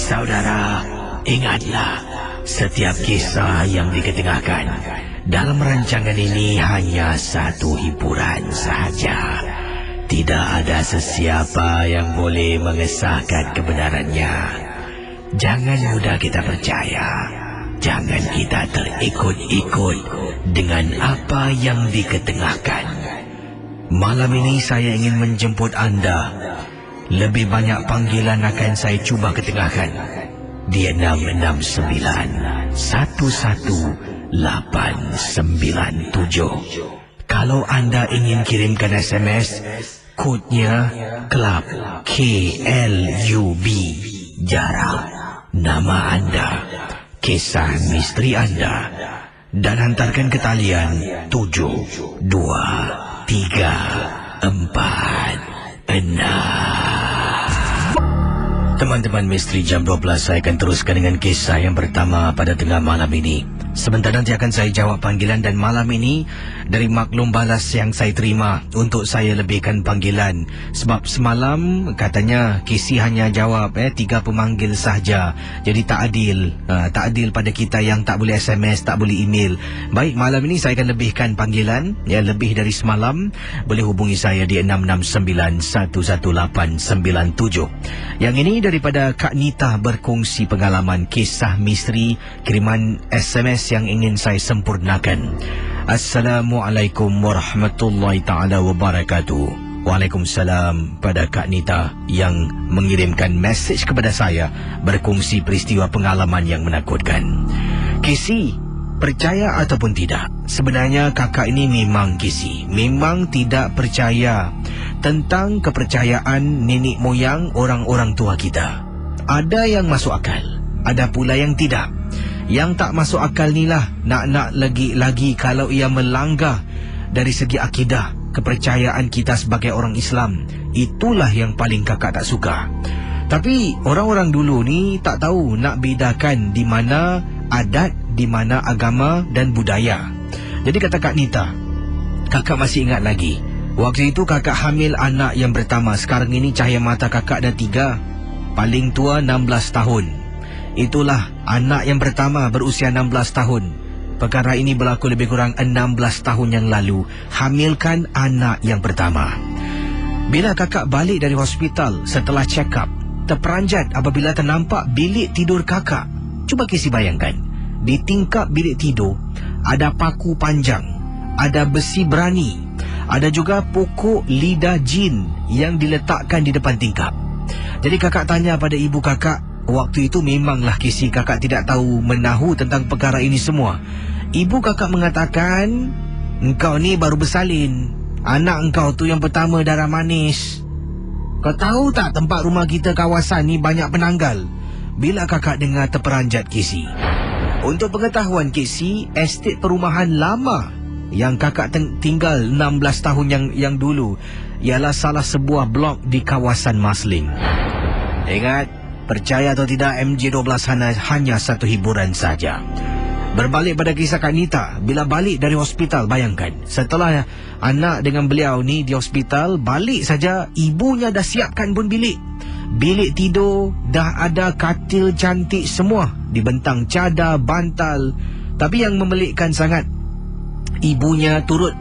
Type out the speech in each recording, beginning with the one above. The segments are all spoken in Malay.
Saudara, ingatlah, setiap kisah yang diketengahkan dalam rancangan ini hanya satu hiburan sahaja. Tidak ada sesiapa yang boleh mengesahkan kebenarannya. Jangan mudah kita percaya. Jangan kita terikut-ikut dengan apa yang diketengahkan. Malam ini saya ingin menjemput anda. Lebih banyak panggilan akan saya cuba ketengahkan di 669-11897. Kalau anda ingin kirimkan SMS, kodnya Club KLUB, jarak, nama anda, kisah misteri anda, dan hantarkan ke talian 72346. Teman-teman misteri jam 12, saya akan teruskan dengan kisah yang pertama pada tengah malam ini. Sebentar nanti akan saya jawab panggilan, dan malam ini dari maklum balas yang saya terima untuk saya lebihkan panggilan. Sebab semalam katanya Kisi hanya jawab 3 pemanggil sahaja. Jadi tak adil. Tak adil pada kita yang tak boleh SMS, tak boleh email. Baik, malam ini saya akan lebihkan panggilan, lebih dari semalam. Boleh hubungi saya di 669-11897. Yang ini daripada Kak Nita berkongsi pengalaman kisah misteri kiriman SMS yang ingin saya sempurnakan. Assalamualaikum warahmatullahi ta'ala wabarakatuh. Waalaikumsalam pada Kak Nita yang mengirimkan mesej kepada saya berkongsi peristiwa pengalaman yang menakutkan. Kisi, percaya ataupun tidak, sebenarnya kakak ini memang Kisi memang tidak percaya tentang kepercayaan nenek moyang orang-orang tua kita. Ada yang masuk akal, ada pula yang tidak. Yang tak masuk akal ni lah nak lagi kalau ia melanggar dari segi akidah, kepercayaan kita sebagai orang Islam. Itulah yang paling kakak tak suka. Tapi orang-orang dulu ni tak tahu nak bedakan di mana adat, di mana agama dan budaya. Jadi kata Kak Nita, kakak masih ingat lagi, waktu itu kakak hamil anak yang pertama. Sekarang ini cahaya mata kakak dah 3. Paling tua 16 tahun. Itulah anak yang pertama berusia 16 tahun. Perkara ini berlaku lebih kurang 16 tahun yang lalu. Hamilkan anak yang pertama. Bila kakak balik dari hospital setelah check up, terperanjat apabila ternampak bilik tidur kakak. Cuba Kisi bayangkan, di tingkap bilik tidur ada paku panjang, ada besi berani, ada juga pokok lidah jin yang diletakkan di depan tingkap. Jadi kakak tanya pada ibu kakak. Waktu itu memanglah Kisi kakak tidak tahu menahu tentang perkara ini semua. Ibu kakak mengatakan, engkau ni baru bersalin. Anak engkau tu yang pertama darah manis. Kau tahu tak tempat rumah kita kawasan ni banyak penanggal? Bila kakak dengar terperanjat Kisi. Untuk pengetahuan Kisi, estet perumahan lama yang kakak tinggal 16 tahun yang dulu ialah salah sebuah blok di kawasan Marsiling. Ingat, percaya atau tidak, MJ12 hanya satu hiburan saja. Berbalik pada kisah Kak Nita, bila balik dari hospital, bayangkan, setelah anak dengan beliau ni di hospital, balik saja ibunya dah siapkan pun bilik. Bilik tidur dah ada katil cantik semua, dibentang cadar, bantal. Tapi yang memelikkan sangat, ibunya turut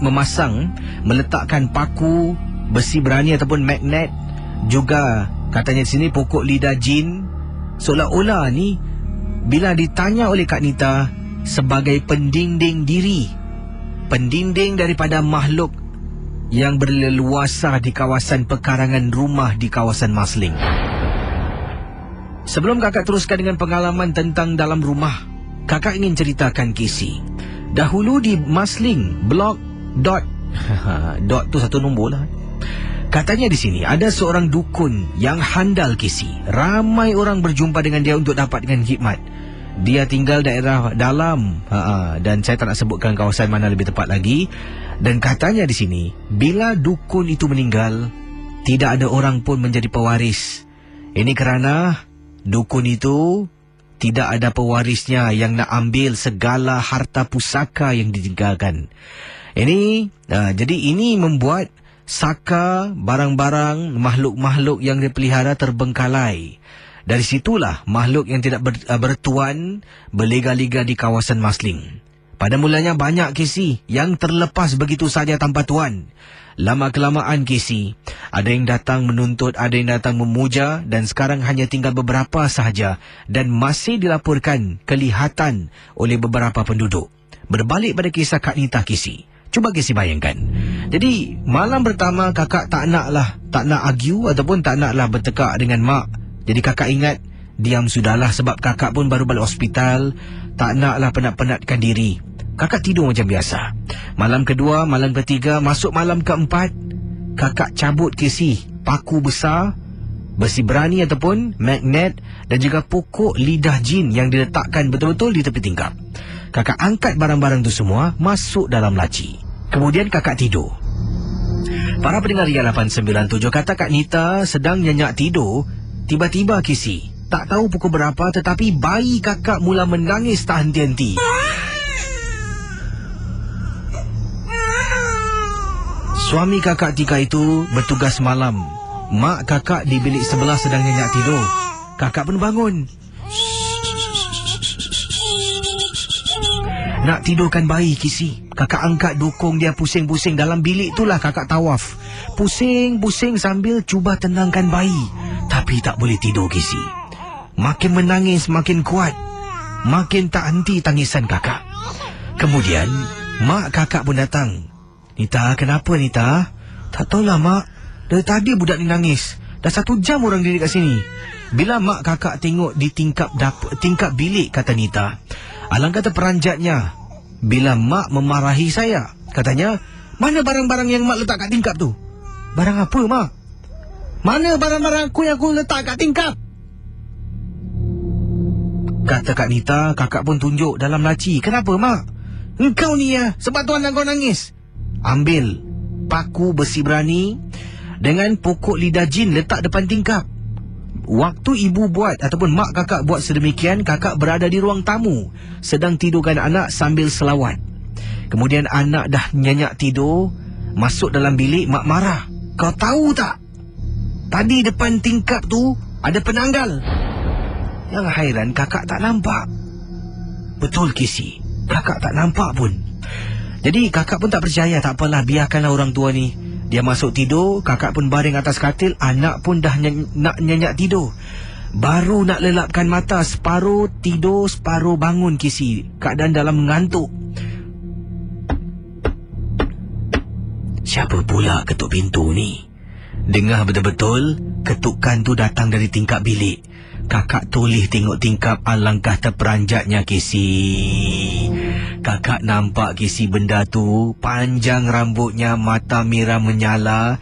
meletakkan paku, besi berani ataupun magnet, juga katanya di sini pokok lidah jin. Seolah-olah ni bila ditanya oleh Kak Nita, sebagai pendinding diri, pendinding daripada makhluk yang berleluasa di kawasan pekarangan rumah di kawasan Marsiling. Sebelum kakak teruskan dengan pengalaman tentang dalam rumah, kakak ingin ceritakan Kisi. Dahulu di Marsiling, blok dot dot tu satu nombor lah. Katanya di sini ada seorang dukun yang handal Kisi. Ramai orang berjumpa dengan dia untuk dapat dengan khidmat. Dia tinggal daerah dalam, dan saya tak nak sebutkan kawasan mana lebih tepat lagi. Dan katanya di sini, bila dukun itu meninggal, tidak ada orang pun menjadi pewaris. Ini kerana dukun itu tidak ada pewarisnya yang nak ambil segala harta pusaka yang ditinggalkan. Jadi ini membuat saka, barang-barang, makhluk-makhluk yang dipelihara terbengkalai. Dari situlah makhluk yang tidak bertuan berliga-liga di kawasan Marsiling. Pada mulanya banyak kesi yang terlepas begitu saja tanpa tuan. Lama-kelamaan kesi, ada yang datang menuntut, ada yang datang memuja, dan sekarang hanya tinggal beberapa sahaja dan masih dilaporkan kelihatan oleh beberapa penduduk. Berbalik pada kisah Kak Nita kesi. Cuba kesi bayangkan. Jadi malam pertama kakak tak nak argue ataupun tak naklah bertekak dengan mak. Jadi kakak ingat diam sudahlah sebab kakak pun baru balik hospital, tak naklah penat-penatkan diri. Kakak tidur macam biasa. Malam kedua, malam ketiga, masuk malam keempat, kakak cabut kesi paku besar, besi berani ataupun magnet dan juga pokok lidah jin yang diletakkan betul-betul di tepi tingkap. Kakak angkat barang-barang tu semua masuk dalam laci. Kemudian kakak tidur. Para pendengar Ria 897, kata Kak Nita sedang nyenyak tidur, tiba-tiba kisi, tak tahu pukul berapa tetapi bayi kakak mula menangis tak henti-henti. Suami kakak tika itu bertugas malam. Mak kakak di bilik sebelah sedang nyenyak tidur. Kakak pun bangun. Nak tidurkan bayi kisi. Kakak angkat dukung dia pusing-pusing. Dalam bilik itulah kakak tawaf. Pusing-pusing sambil cuba tenangkan bayi. Tapi tak boleh tidur kisi. Makin menangis makin kuat. Makin tak henti tangisan kakak. Kemudian mak kakak pun datang. Nita, kenapa Nita? Tak tahulah mak. Dari tadi budak ni nangis. Dah 1 jam orang diri kat sini. Bila mak kakak tengok di tingkap bilik, kata Nita, alangkah terperanjatnya bila mak memarahi saya. Katanya, mana barang-barang yang mak letak kat tingkap tu? Barang apa mak? Mana barang-barang aku yang aku letak kat tingkap? Kata Kak Nita, kakak pun tunjuk dalam laci. Kenapa mak? Engkau ni ya, sebab tuan kau nangis. Ambil paku besi berani dengan pokok lidah jin letak depan tingkap. Waktu ibu buat ataupun mak kakak buat sedemikian, kakak berada di ruang tamu sedang tidurkan anak sambil selawat. Kemudian anak dah nyenyak tidur, masuk dalam bilik, mak marah. Kau tahu tak? Tadi depan tingkap tu ada penanggal. Yang hairan kakak tak nampak. Betul kisi, kakak tak nampak pun. Jadi kakak pun tak percaya. Tak apalah, biarkanlah orang tua ni. Dia masuk tidur, kakak pun baring atas katil. Anak pun dah nak nyenyak tidur. Baru nak lelapkan mata, separuh tidur, separuh bangun kisi. Keadaan dalam mengantuk. Siapa pula ketuk pintu ni? Dengar betul-betul, ketukan tu datang dari tingkap bilik. Kakak toleh tengok tingkap, alangkah terperanjatnya kisi. Kakak nampak kisi benda tu, panjang rambutnya, mata merah menyala.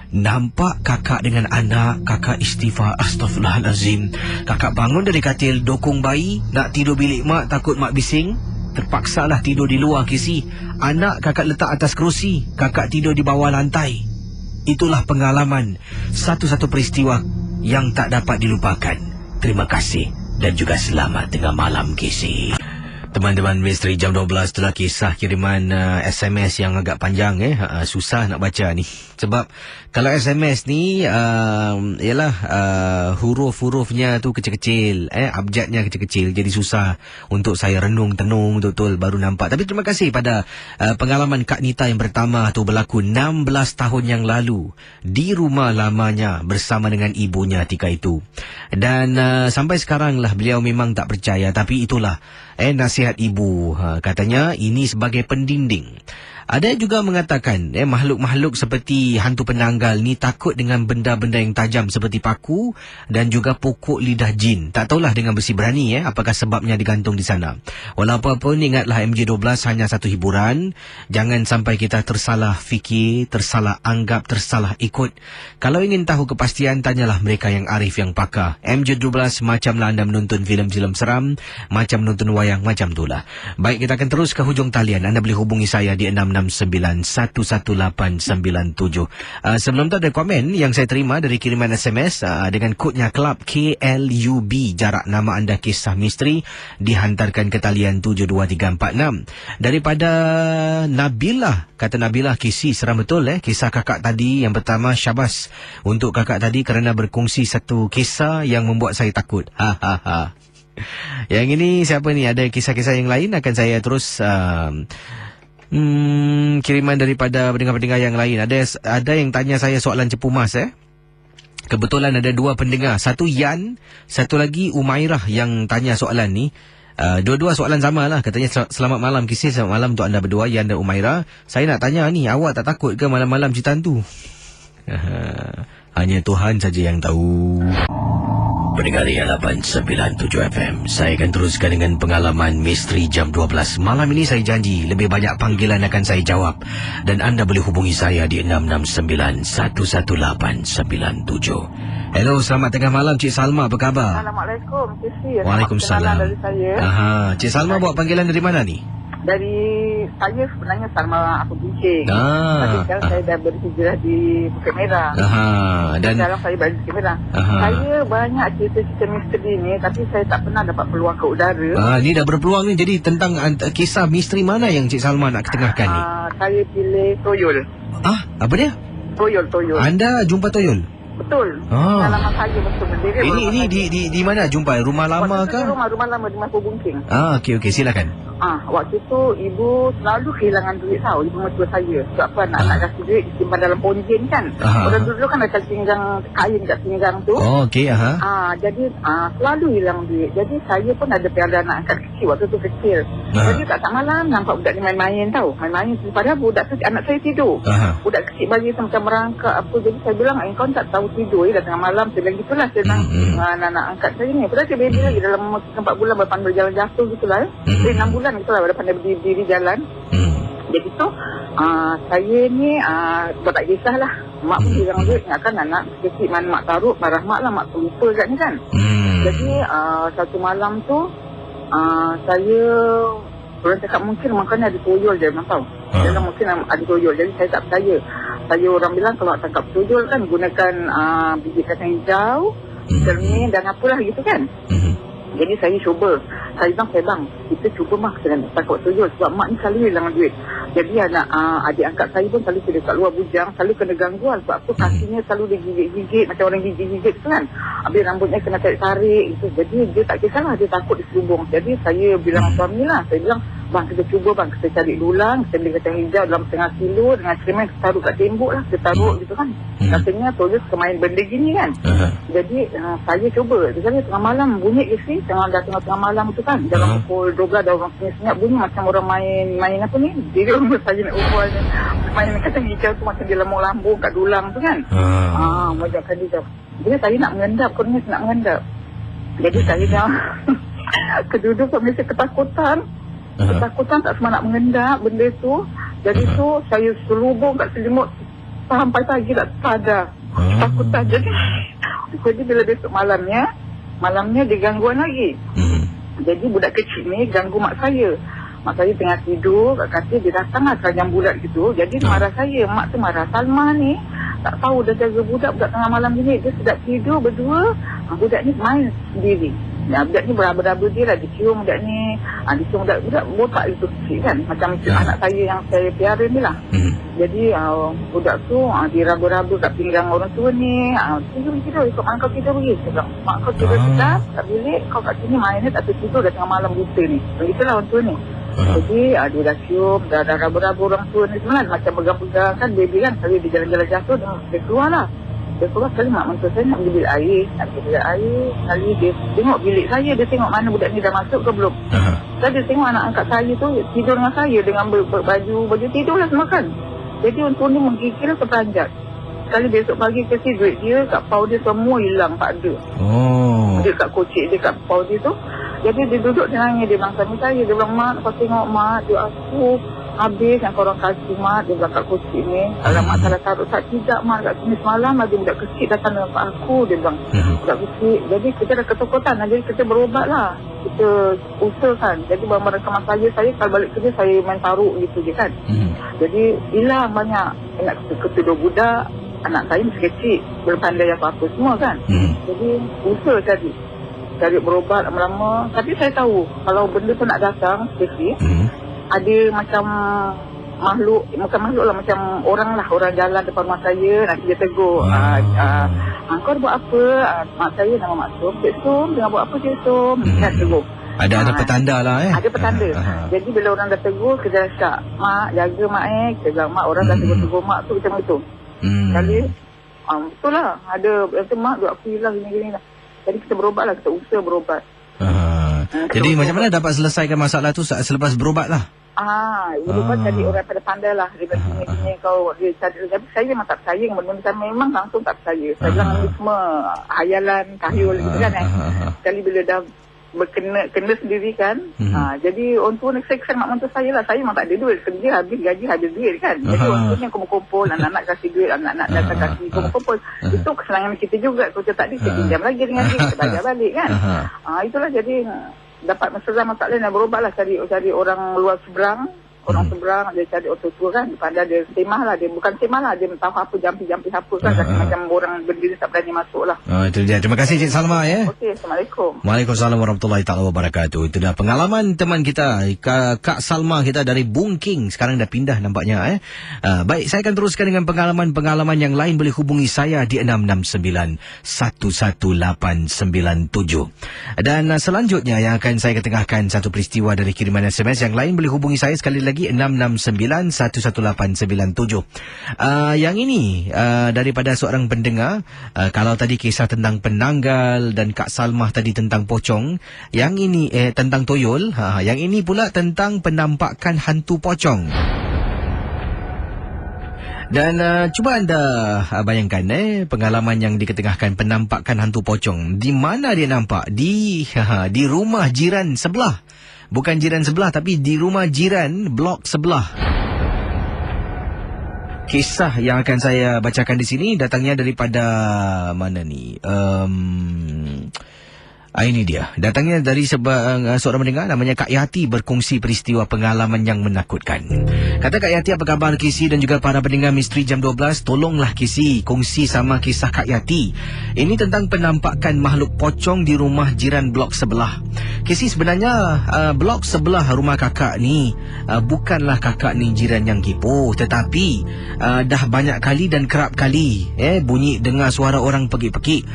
Nampak kakak dengan anak, kakak istighfar, astaghfirullahalazim. Kakak bangun dari katil, dokong bayi, nak tidur bilik mak, takut mak bising. Terpaksalah tidur di luar kisi. Anak kakak letak atas kerusi, kakak tidur di bawah lantai. Itulah pengalaman, satu-satu peristiwa yang tak dapat dilupakan. Terima kasih dan juga selamat tengah malam kisi. Teman-teman misteri jam 12 itulah kisah kiriman SMS yang agak panjang susah nak baca ni. Sebab kalau SMS ni ialah huruf-hurufnya tu kecil-kecil, abjadnya kecil-kecil, jadi susah untuk saya renung-tenung betul-betul baru nampak. Tapi terima kasih pada pengalaman Kak Nita yang pertama tu berlaku 16 tahun yang lalu di rumah lamanya bersama dengan ibunya ketika itu. Dan sampai sekarang lah beliau memang tak percaya, tapi itulah nasihat ibu. Katanya ini sebagai pendinding. Ada juga mengatakan makhluk-makhluk seperti hantu penanggal ni takut dengan benda-benda yang tajam seperti paku dan juga pokok lidah jin. Tak tahulah dengan besi berani apakah sebabnya digantung di sana. Walau apapun, ingatlah MJ12 hanya satu hiburan. Jangan sampai kita tersalah fikir, tersalah anggap, tersalah ikut. Kalau ingin tahu kepastian, tanyalah mereka yang arif, yang pakar. MJ12 macamlah anda menonton filem-filem seram, macam menonton wayang, macam itulah. Baik, kita akan terus ke hujung talian. Anda boleh hubungi saya di 0691181897. Sebelum tu ada komen yang saya terima dari kiriman SMS dengan kodnya Club KLUB, jarak nama anda kisah misteri dihantarkan ke talian 72346. Daripada Nabilah, kata Nabilah, kisi seram betul kisah kakak tadi. Yang pertama, syabas untuk kakak tadi kerana berkongsi satu kisah yang membuat saya takut. Yang ini siapa ni? Ada kisah-kisah yang lain akan saya terus kiriman daripada pendengar-pendengar yang lain. Ada yang tanya saya soalan cepu mas. Kebetulan ada dua pendengar, satu Yan, satu lagi Umairah yang tanya soalan ni. Dua-dua soalan sama lah. Katanya selamat malam Kisi, selamat malam untuk anda berdua, Yan dan Umairah. Saya nak tanya ni, awak tak takut ke malam-malam cerita hantu? Hanya Tuhan saja yang tahu. Pendengar 897 FM, saya akan teruskan dengan pengalaman misteri jam 12. Malam ini saya janji lebih banyak panggilan akan saya jawab. Dan anda boleh hubungi saya di 669-11897. Hello, selamat tengah malam Cik Salma, apa khabar? Assalamualaikum, Cik Sir. Waalaikumsalam. Dari saya. Cik Salma bawa panggilan dari mana ni? Dari saya sebenarnya Salma Aku Bincing. Tapi sekarang saya dah berhijrah di Bukit Merah. Dan sekarang saya balik Bukit Merah. Saya banyak cerita-cerita misteri ni, tapi saya tak pernah dapat peluang ke udara. Ni dah berpeluang ni. Jadi tentang kisah misteri mana yang Cik Salma nak ketengahkan ni? Saya pilih Toyol. Apa dia? Toyol. Anda jumpa Toyol? Betul. Pengalaman saya betul berdiri. Ini di mana jumpa? Rumah lama ke? Rumah lama di Mako Bungking. Okey, silakan. Waktu tu ibu selalu kehilangan duit tahu, ibu mertua saya. Sebab apa, nak kasih duit disimpan dalam ponjen kan. Orang dulu kan ada pinggang kain kat pinggang tu. Okey, jadi selalu hilang duit. Jadi saya pun ada piala anak angkat kecil waktu tu kecil. Jadi tak malam nampak budak ni main-main tahu. Main-main padahal budak tu anak saya tidur. Budak kecil bagi macam merangkak apa. Jadi saya bilang, kau tak tahu tidur dah tengah malam. Saya bilang gitulah, saya bilang anak angkat saya ni. Padahal saya baby lagi dalam 4 bulan berpandai jalan jatuh gitulah. 6 bulan gitulah pada pandai berdiri jalan. Jadi tu saya ni buat tak kisahlah. Mak pun hilang duit, ingatkan anak kecil mana mak taruh, marah mak lah, mak lupa kat ni kan. Jadi satu malam tu saya orang cakap mungkin makanya ada toyol je, memang tahu. Jadi mungkin ada toyol. Jadi saya tak percaya. Saya orang bilang kalau tangkap toyol kan gunakan biji kacang hijau, cermin dan apalah gitu kan. Jadi saya cuba. Saya bilang, kita cuba mak kita nak tangkap toyol sebab mak ni selalu hilang duit. Jadi adik angkat saya pun selalu kena kat luar bujang, selalu kena gangguan sebab tu kakinya selalu dia gigit-gigit macam orang gigit-gigit tu kan. Habis rambutnya kena tarik-tarik gitu. Jadi dia tak kisahlah, dia takut diselubung. Jadi saya bilang suami lah, saya bilang, bang kita cuba bang, kita cari dulang, kita beli kacang hijau dalam setengah kilo dengan cermin, kita taruh kat tembok lah, kita taruh gitu kan. Katanya toyol kemain benda gini kan. Jadi saya cuba. Jadi tengah malam bunyi isi, tengah malam tu kan, dalam pukul 12 dah orang senyap bunyi macam orang main apa ni. Jadi rumah saya nak ubah ni. Main kacang hijau tu macam dia lambung-lambung kat dulang tu kan. Macam kan dia. Jadi saya nak mengendap, kononnya nak mengendap. Jadi saya dah keduduk mesti ketakutan. Ketakutan tak sempat nak mengendap benda tu. Jadi tu saya selubung kat selimut sampai pagi tak sadar. Ketakutan. Jadi bila besok malamnya dia gangguan lagi. Jadi budak kecil ni ganggu mak saya. Mak saya tengah tidur kat katil, dia datanglah kerajang bulat gitu. Jadi marah saya, mak tu marah. Salma ni tak tahu dah jaga budak tengah malam ni. Dia sedap tidur berdua, budak ni main sendiri. Budak ni beraba-raba dia lah, dicium budak ni. Dicium budak botak itu kecil kan. Macam anak saya yang saya piara ni lah. Jadi budak tu dia raba-raba kat pinggang orang tua ni. Tidur ikut mak kau tidur pergi. Saya bilang, mak kau tidur sedap kat bilik, kau kat sini main ni tak tertidur dah tengah malam buta ni. Begitulah orang tua ni. Jadi dia dah cium, dah raba-raba orang tua ni sebenarnya macam pegang-pegang kan, baby kan. Sekali dia jalan-jalan jatuh, dia keluar lah. Dia keluar sekali mak mentua saya nak pergi bilik air. Sekali dia tengok bilik saya, dia tengok mana budak ni dah masuk ke belum. Sekali dia tengok anak angkat saya tu tidur dengan saya dengan baju tidur lah semua kan. Jadi orang tua ni menggigil terperanjat. Sekali besok pagi kasi duit dia kat pau dia semua hilang, tak ada. Dia kat kocik dia kat pau dia tu. Jadi dia duduk dia nangis, dia bilang sama saya, dia bilang mak, kau tengok mak, dia aku habis yang korang kasih mak, dia bilang kat kursi ni. Kalau mak salah taruh, tak tidak mak, kat sini semalam ada budak kecil datang dengan pak aku, dia bilang. Budak kecil. Jadi kita dah ketakutan, jadi kita berobat lah. Kita usahakan. Jadi barang-barang kemas saya kalau balik kerja saya main taruh gitu je kan. Jadi hilang banyak. Nak ketuduh budak, anak saya masih kecil, belum pandai apa-apa semua kan. Jadi usaha cari berobat lama-lama. Tapi saya tahu kalau benda tu nak datang spesifik, ada macam makhluk, bukan makhluk lah, macam orang jalan depan rumah saya, nanti dia tegur, kau buat apa? Mak saya nama Mak Som, Cik Som, tengah buat apa Cik Som? Kan tegur. Ada petanda lah Ada petanda. Jadi bila orang dah tegur, kita cakap, mak jaga mak kita bilang, mak orang dah tegur mak tu macam itu. Kali betul lah, ada mak duk aku hilang gini-gini lah. Jadi kita berobat lah, kita usaha berobat. Jadi macam mana dapat selesaikan masalah tu selepas berobat lah? Berobat jadi orang pada pandai lah. Dia sini kau dia cari. Tapi saya memang tak percaya dengan benda-benda, memang langsung tak percaya. Saya bilang ini semua hayalan, tahyul gitu kan. Sekali bila dah kena sendiri kan. Jadi orang tua saya kesan mak mentua saya lah. Saya memang tak ada duit, kerja habis gaji habis duit kan. Jadi orang tua yang kumpul-kumpul, anak-anak kasih duit, anak-anak datang kasih kumpul-kumpul. Itu kesenangan kita juga. Kalau tak ada kita pinjam lagi dengan dia, kita bayar balik kan. Itulah jadi dapat masalah lain, berobat lah, cari orang luar seberang. Orang seberang, dia cari orang tua kan. Pada dia semah lah, dia bukan semah lah, dia tahu apa jampi-jampi apa kan. Macam orang berdiri tak berani masuk lah. Itu dia. Terima kasih Cik Salma ya. Okey, Assalamualaikum. Waalaikumsalam warahmatullahi taala wabarakatuh. Itu dah pengalaman teman kita, Kak Salma kita dari Bungking. Sekarang dah pindah nampaknya. Baik, saya akan teruskan dengan pengalaman yang lain. Boleh hubungi saya di 669-11897. Dan selanjutnya yang akan saya ketengahkan satu peristiwa dari kiriman SMS. Yang lain boleh hubungi saya sekali lagi 669-11897. Yang ini daripada seorang pendengar. Kalau tadi kisah tentang penanggal dan Kak Salmah tadi tentang pocong, yang ini tentang toyol, yang ini pula tentang penampakan hantu pocong. Dan cuba anda bayangkan pengalaman yang diketengahkan penampakan hantu pocong. Di mana dia nampak? Di rumah jiran sebelah. Bukan jiran sebelah, tapi di rumah jiran blok sebelah. Kisah yang akan saya bacakan di sini datangnya daripada mana ni? Ini dia. Datangnya dari seorang pendengar namanya Kak Yati, berkongsi peristiwa pengalaman yang menakutkan. Kata Kak Yati, apa khabar Kisi dan juga para pendengar Misteri Jam 12? Tolonglah Kisi kongsi sama kisah Kak Yati. Ini tentang penampakan makhluk pocong di rumah jiran blok sebelah. Kisi, sebenarnya blok sebelah rumah kakak ni bukanlah kakak ni jiran yang kipu, tetapi dah banyak kali dan kerap kali bunyi dengar suara orang pekik-pekik.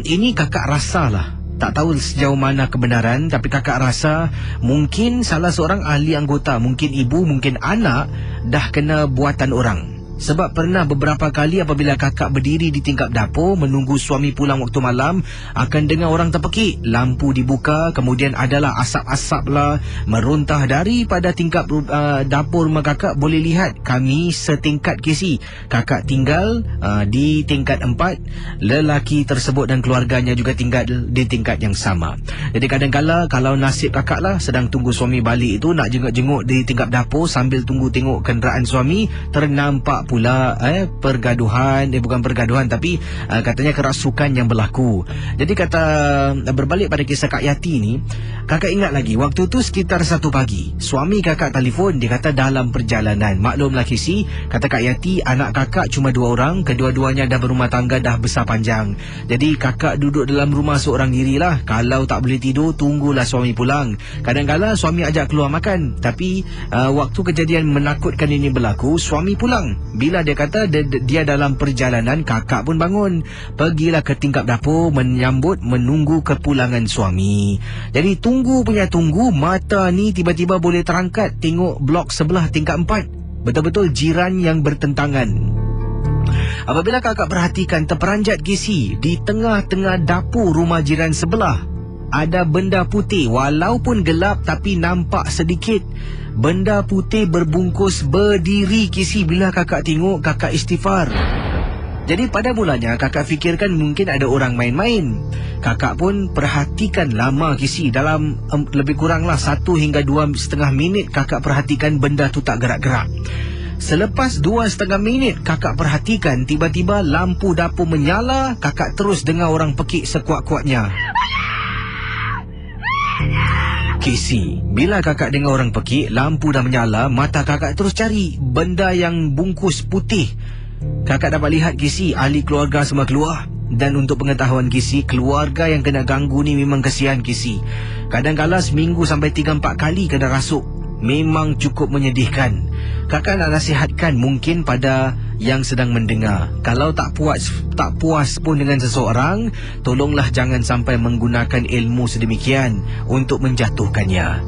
Ini kakak rasalah. Tak tahu sejauh mana kebenaran, tapi kakak rasa mungkin salah seorang ahli anggota, mungkin ibu, mungkin anak, dah kena buatan orang. Sebab pernah beberapa kali apabila kakak berdiri di tingkap dapur menunggu suami pulang waktu malam, akan dengar orang terpekik. Lampu dibuka, kemudian adalah asap-asap lah meruntah daripada tingkap dapur rumah kakak. Boleh lihat kami setingkat Kisi. Kakak tinggal di tingkat 4. Lelaki tersebut dan keluarganya juga tinggal di tingkat yang sama. Jadi kadang-kala kalau nasib kakak lah sedang tunggu suami balik itu, nak jenguk-jenguk di tingkap dapur sambil tunggu tengok kenderaan suami, ternampak pula pergaduhan, bukan pergaduhan tapi katanya kerasukan yang berlaku. Jadi kata berbalik pada kisah Kak Yati ni, kakak ingat lagi waktu tu sekitar 1 pagi, suami kakak telefon, dia kata dalam perjalanan. Maklumlah Kisi, kata Kak Yati, anak kakak cuma 2 orang, kedua-duanya dah berumah tangga, dah besar panjang. Jadi kakak duduk dalam rumah seorang dirilah. Kalau tak boleh tidur, tunggulah suami pulang. Kadang-kadang suami ajak keluar makan, tapi waktu kejadian menakutkan ini berlaku, suami pulang. Bila dia kata dia dalam perjalanan, kakak pun bangun, pergilah ke tingkap dapur menyambut, menunggu kepulangan suami. Jadi tunggu, mata ni tiba-tiba boleh terangkat tengok blok sebelah tingkap 4. Betul-betul jiran yang bertentangan. Apabila kakak perhatikan, terperanjat Kisi, di tengah-tengah dapur rumah jiran sebelah ada benda putih, walaupun gelap tapi nampak sedikit. Benda putih berbungkus berdiri Kisi. Bila kakak tengok, kakak istighfar. Jadi pada mulanya kakak fikirkan mungkin ada orang main-main. Kakak pun perhatikan lama Kisi. Dalam lebih kuranglah 1 hingga 2,5 minit kakak perhatikan benda tu tak gerak-gerak. Selepas 2,5 minit kakak perhatikan, tiba-tiba lampu dapur menyala. Kakak terus dengar orang pekik sekuat-kuatnya. Kisi, bila kakak dengar orang pekik, lampu dah menyala, mata kakak terus cari benda yang bungkus putih. Kakak dapat lihat Kisi, ahli keluarga semua keluar. Dan untuk pengetahuan Kisi, keluarga yang kena ganggu ni memang kesian Kisi. Kadang-kadang seminggu sampai 3-4 kali kena rasuk. Memang cukup menyedihkan. Kakak nak nasihatkan mungkin pada yang sedang mendengar. Kalau tak puas pun dengan seseorang, tolonglah jangan sampai menggunakan ilmu sedemikian untuk menjatuhkannya.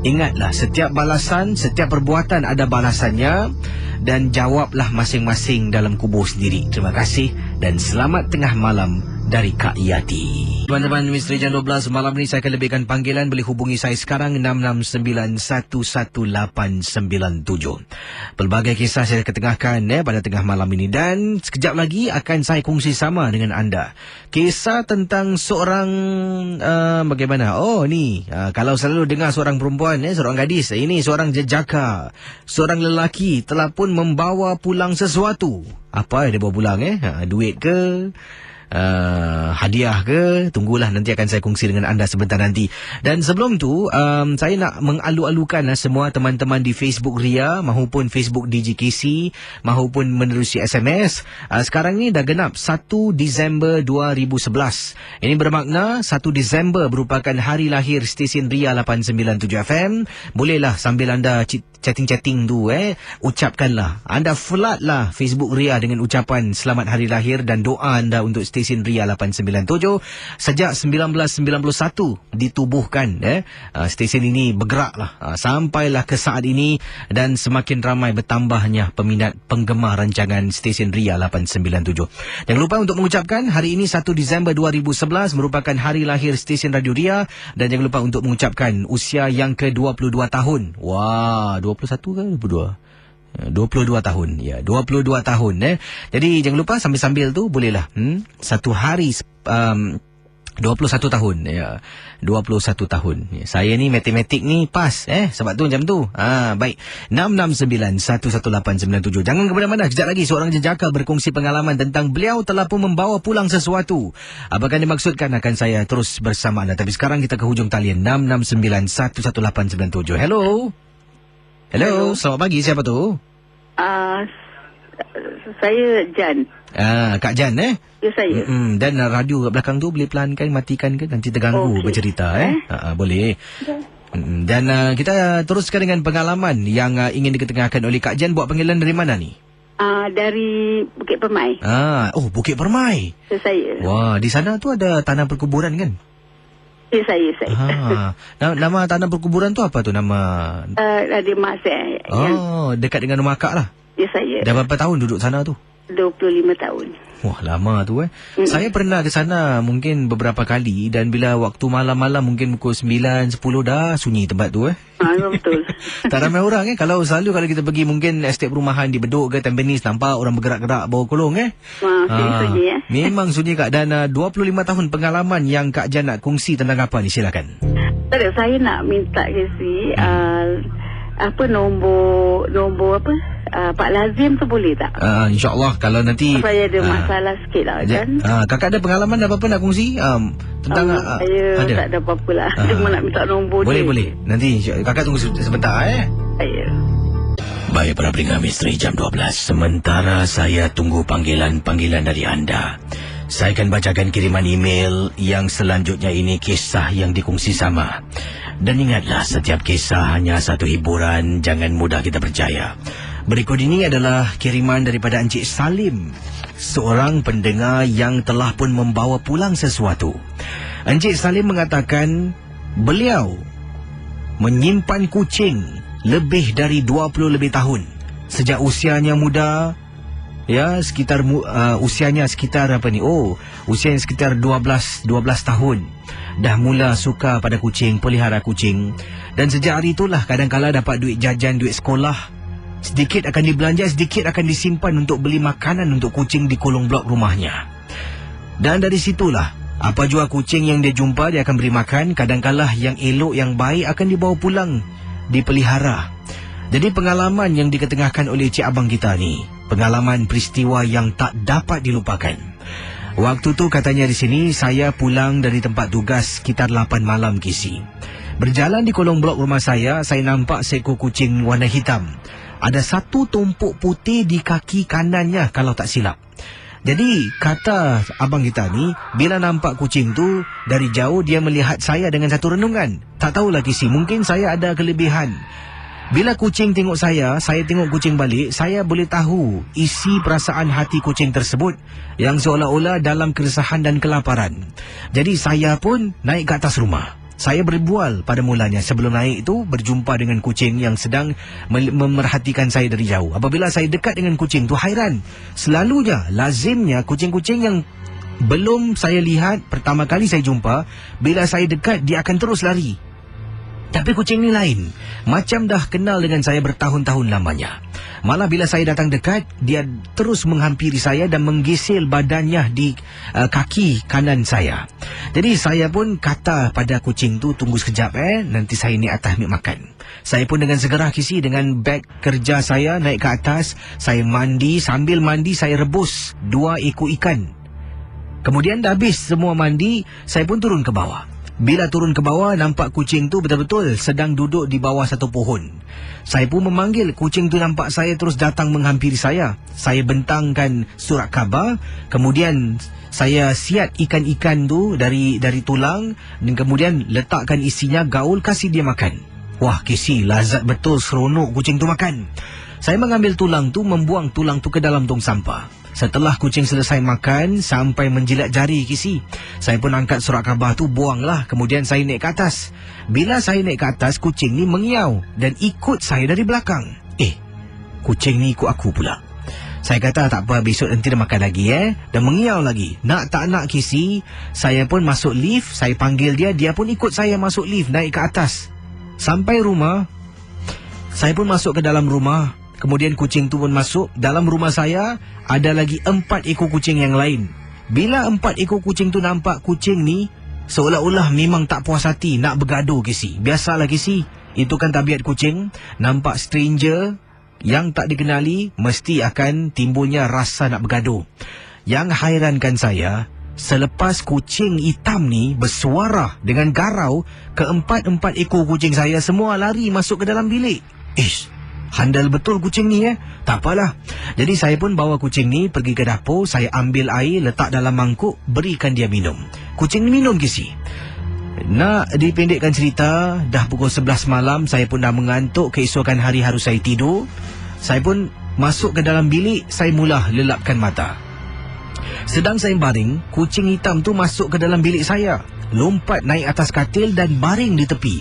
Ingatlah, setiap balasan, setiap perbuatan ada balasannya. Dan jawablah masing-masing dalam kubur sendiri. Terima kasih dan selamat tengah malam dari Kak Yati. Teman-teman, Misteri Jam 12 malam ni saya akan lebihkan panggilan. Boleh hubungi saya sekarang 669-11897. Pelbagai kisah saya ketengahkan pada tengah malam ini. Dan sekejap lagi akan saya kongsi sama dengan anda. Kisah tentang seorang bagaimana? Oh ni, kalau selalu dengar seorang perempuan, seorang gadis, ini seorang jejaka. Seorang lelaki telah pun membawa pulang sesuatu. Apa yang dia bawa pulang? Duit ke? Hadiah ke? Tunggulah, nanti akan saya kongsi dengan anda sebentar nanti. Dan sebelum tu saya nak mengalu-alukan semua teman-teman di Facebook Ria mahupun Facebook DJKC mahupun menerusi SMS. Sekarang ni dah genap 1 Disember 2011. Ini bermakna 1 Disember merupakan hari lahir stesen Ria 897 FM. Bolehlah sambil anda chatting-chatting tu ucapkanlah. Anda floodlah Facebook Ria dengan ucapan selamat hari lahir dan doa anda untuk stesen Ria 897. Sejak 1991 ditubuhkan stesen ini bergeraklah sampailah ke saat ini dan semakin ramai bertambahnya peminat penggemar rancangan stesen Ria 897. Jangan lupa untuk mengucapkan hari ini 1 Disember 2011 merupakan hari lahir stesen Radio Ria dan jangan lupa untuk mengucapkan usia yang ke-22 tahun. Wah, 21 ke 22? 22 tahun. Ya, 22 tahun. Jadi jangan lupa sambil-sambil tu bolehlah. Satu hari 21 tahun. Ya, 21 tahun. Ya, saya ni matematik ni pas. Sebab tu macam tu. Baik. 669-11897. Jangan ke mana-mana. Sekejap lagi seorang jejaka berkongsi pengalaman tentang beliau telah pun membawa pulang sesuatu. Apakah dimaksudkan akan saya terus bersama anda. Tapi sekarang kita ke hujung talian. 669-11897. Hello. Hello, selamat pagi. Siapa tu? Saya Jan. Kak Jan, Ya, saya. Dan radio kat belakang tu boleh pelankan, matikan ke? Nanti terganggu bercerita, boleh. Dan kita teruskan dengan pengalaman yang ingin diketengahkan oleh Kak Jan. Buat panggilan dari mana ni? Dari Bukit Permai. Bukit Permai. Ya, saya. Wah, di sana tu ada tanah perkuburan kan? Ya, saya. Nama tanah perkuburan tu apa tu nama? Di Mas. Dekat dengan rumah Kak lah. Ya, saya. Dah berapa tahun duduk sana tu? 25 tahun. Wah, lama tu Saya pernah ke sana mungkin beberapa kali. Dan bila waktu malam-malam mungkin pukul 9, 10 dah sunyi tempat tu Betul. Tak ramai orang Kalau kita pergi mungkin estate perumahan di Bedok ke Tampines, nampak orang bergerak-gerak bawa kolong sunyi Memang sunyi Kak. Dan 25 tahun pengalaman yang Kak Jan nak kongsi tentang apa ni, silakan. Saya nak minta kasi nombor apa? Pak Lazim tu boleh tak? InsyaAllah kalau nanti saya ada masalah sikit lah kan. Kakak ada pengalaman apa-apa nak kongsi tentang saya ada? Tak ada apa-apa lah. Cuma nak minta nombor boleh. Nanti kakak tunggu sebentar Saya. Baik para pendengar Misteri Jam 12, sementara saya tunggu panggilan dari anda, saya akan bacakan kiriman email yang selanjutnya. Ini kisah yang dikongsi sama. Dan ingatlah, setiap kisah hanya satu hiburan, jangan mudah kita percaya. Berikut ini adalah kiriman daripada Encik Salim, seorang pendengar yang telah pun membawa pulang sesuatu. Encik Salim mengatakan beliau menyimpan kucing lebih dari 20 lebih tahun. Sejak usianya muda, usianya sekitar usianya sekitar 12 tahun. Dah mula suka pada kucing, pelihara kucing. Dan sejak hari itulah kadang-kala dapat duit jajan, duit sekolah. Sedikit akan dibelanja, sedikit akan disimpan untuk beli makanan untuk kucing di kolong blok rumahnya. Dan dari situlah, apa jua kucing yang dia jumpa, dia akan beri makan. Kadangkala yang elok, yang baik akan dibawa pulang, dipelihara. Jadi pengalaman yang diketengahkan oleh cik abang kita ni, pengalaman peristiwa yang tak dapat dilupakan. Waktu tu katanya di sini, saya pulang dari tempat tugas sekitar 8 malam kisi. Berjalan di kolong blok rumah saya nampak seekor kucing warna hitam. Ada satu tumpuk putih di kaki kanannya kalau tak silap. Jadi kata abang kita ni, bila nampak kucing tu dari jauh, dia melihat saya dengan satu renungan. Tak tahulah kisi, mungkin saya ada kelebihan. Bila kucing tengok saya tengok kucing balik, saya boleh tahu isi perasaan hati kucing tersebut yang seolah-olah dalam keresahan dan kelaparan. Jadi saya pun naik ke atas rumah. Saya berbual pada mulanya. Sebelum naik itu, berjumpa dengan kucing yang sedang memerhatikan saya dari jauh. Apabila saya dekat dengan kucing tu, hairan. Selalunya, lazimnya, kucing-kucing yang belum saya lihat, pertama kali saya jumpa, bila saya dekat, dia akan terus lari. Tapi kucing ni lain. Macam dah kenal dengan saya bertahun-tahun lamanya. Malah bila saya datang dekat, dia terus menghampiri saya dan menggesil badannya di kaki kanan saya. Jadi saya pun kata pada kucing tu, tunggu sekejap nanti saya naik atas ambil makan. Saya pun dengan segera kisi dengan beg kerja saya naik ke atas. Saya mandi, sambil mandi saya rebus 2 ekor ikan. Kemudian dah habis semua mandi, saya pun turun ke bawah. Bila turun ke bawah, nampak kucing tu betul-betul sedang duduk di bawah satu pohon. Saya pun memanggil, kucing tu nampak saya terus datang menghampiri saya. Saya bentangkan surat khabar, kemudian saya siat ikan-ikan tu dari tulang dan kemudian letakkan isinya, gaul, kasih dia makan. Wah kisi, lazat betul, seronok kucing tu makan. Saya mengambil tulang tu, membuang tulang tu ke dalam tong sampah. Setelah kucing selesai makan sampai menjilat jari kisi, saya pun angkat surat khabar tu, buanglah. Kemudian saya naik ke atas. Bila saya naik ke atas, kucing ni mengiau dan ikut saya dari belakang. Kucing ni ikut aku pula. Saya kata tak apa, besok nanti dia makan lagi dan mengiau lagi. Nak tak nak kisi, saya pun masuk lift. Saya panggil dia, dia pun ikut saya masuk lift, naik ke atas. Sampai rumah, saya pun masuk ke dalam rumah. Kemudian kucing tu pun masuk. Dalam rumah saya ada lagi 4 ekor kucing yang lain. Bila 4 ekor kucing tu nampak kucing ni, seolah-olah memang tak puas hati, nak bergaduh kisi. Biasalah kisi, itu kan tabiat kucing. Nampak stranger yang tak dikenali, mesti akan timbulnya rasa nak bergaduh. Yang hairankan saya, selepas kucing hitam ni bersuara dengan garau, keempat-empat ekor kucing saya semua lari masuk ke dalam bilik. Handal betul kucing ni Tak apalah. Jadi saya pun bawa kucing ni pergi ke dapur. Saya ambil air, letak dalam mangkuk, berikan dia minum. Kucing ni minum kisi. Nak dipendekkan cerita, dah pukul 11 malam, saya pun dah mengantuk. Keesokan hari harus saya tidur. Saya pun masuk ke dalam bilik. Saya mula lelapkan mata. Sedang saya baring, kucing hitam tu masuk ke dalam bilik saya, lompat naik atas katil dan baring di tepi.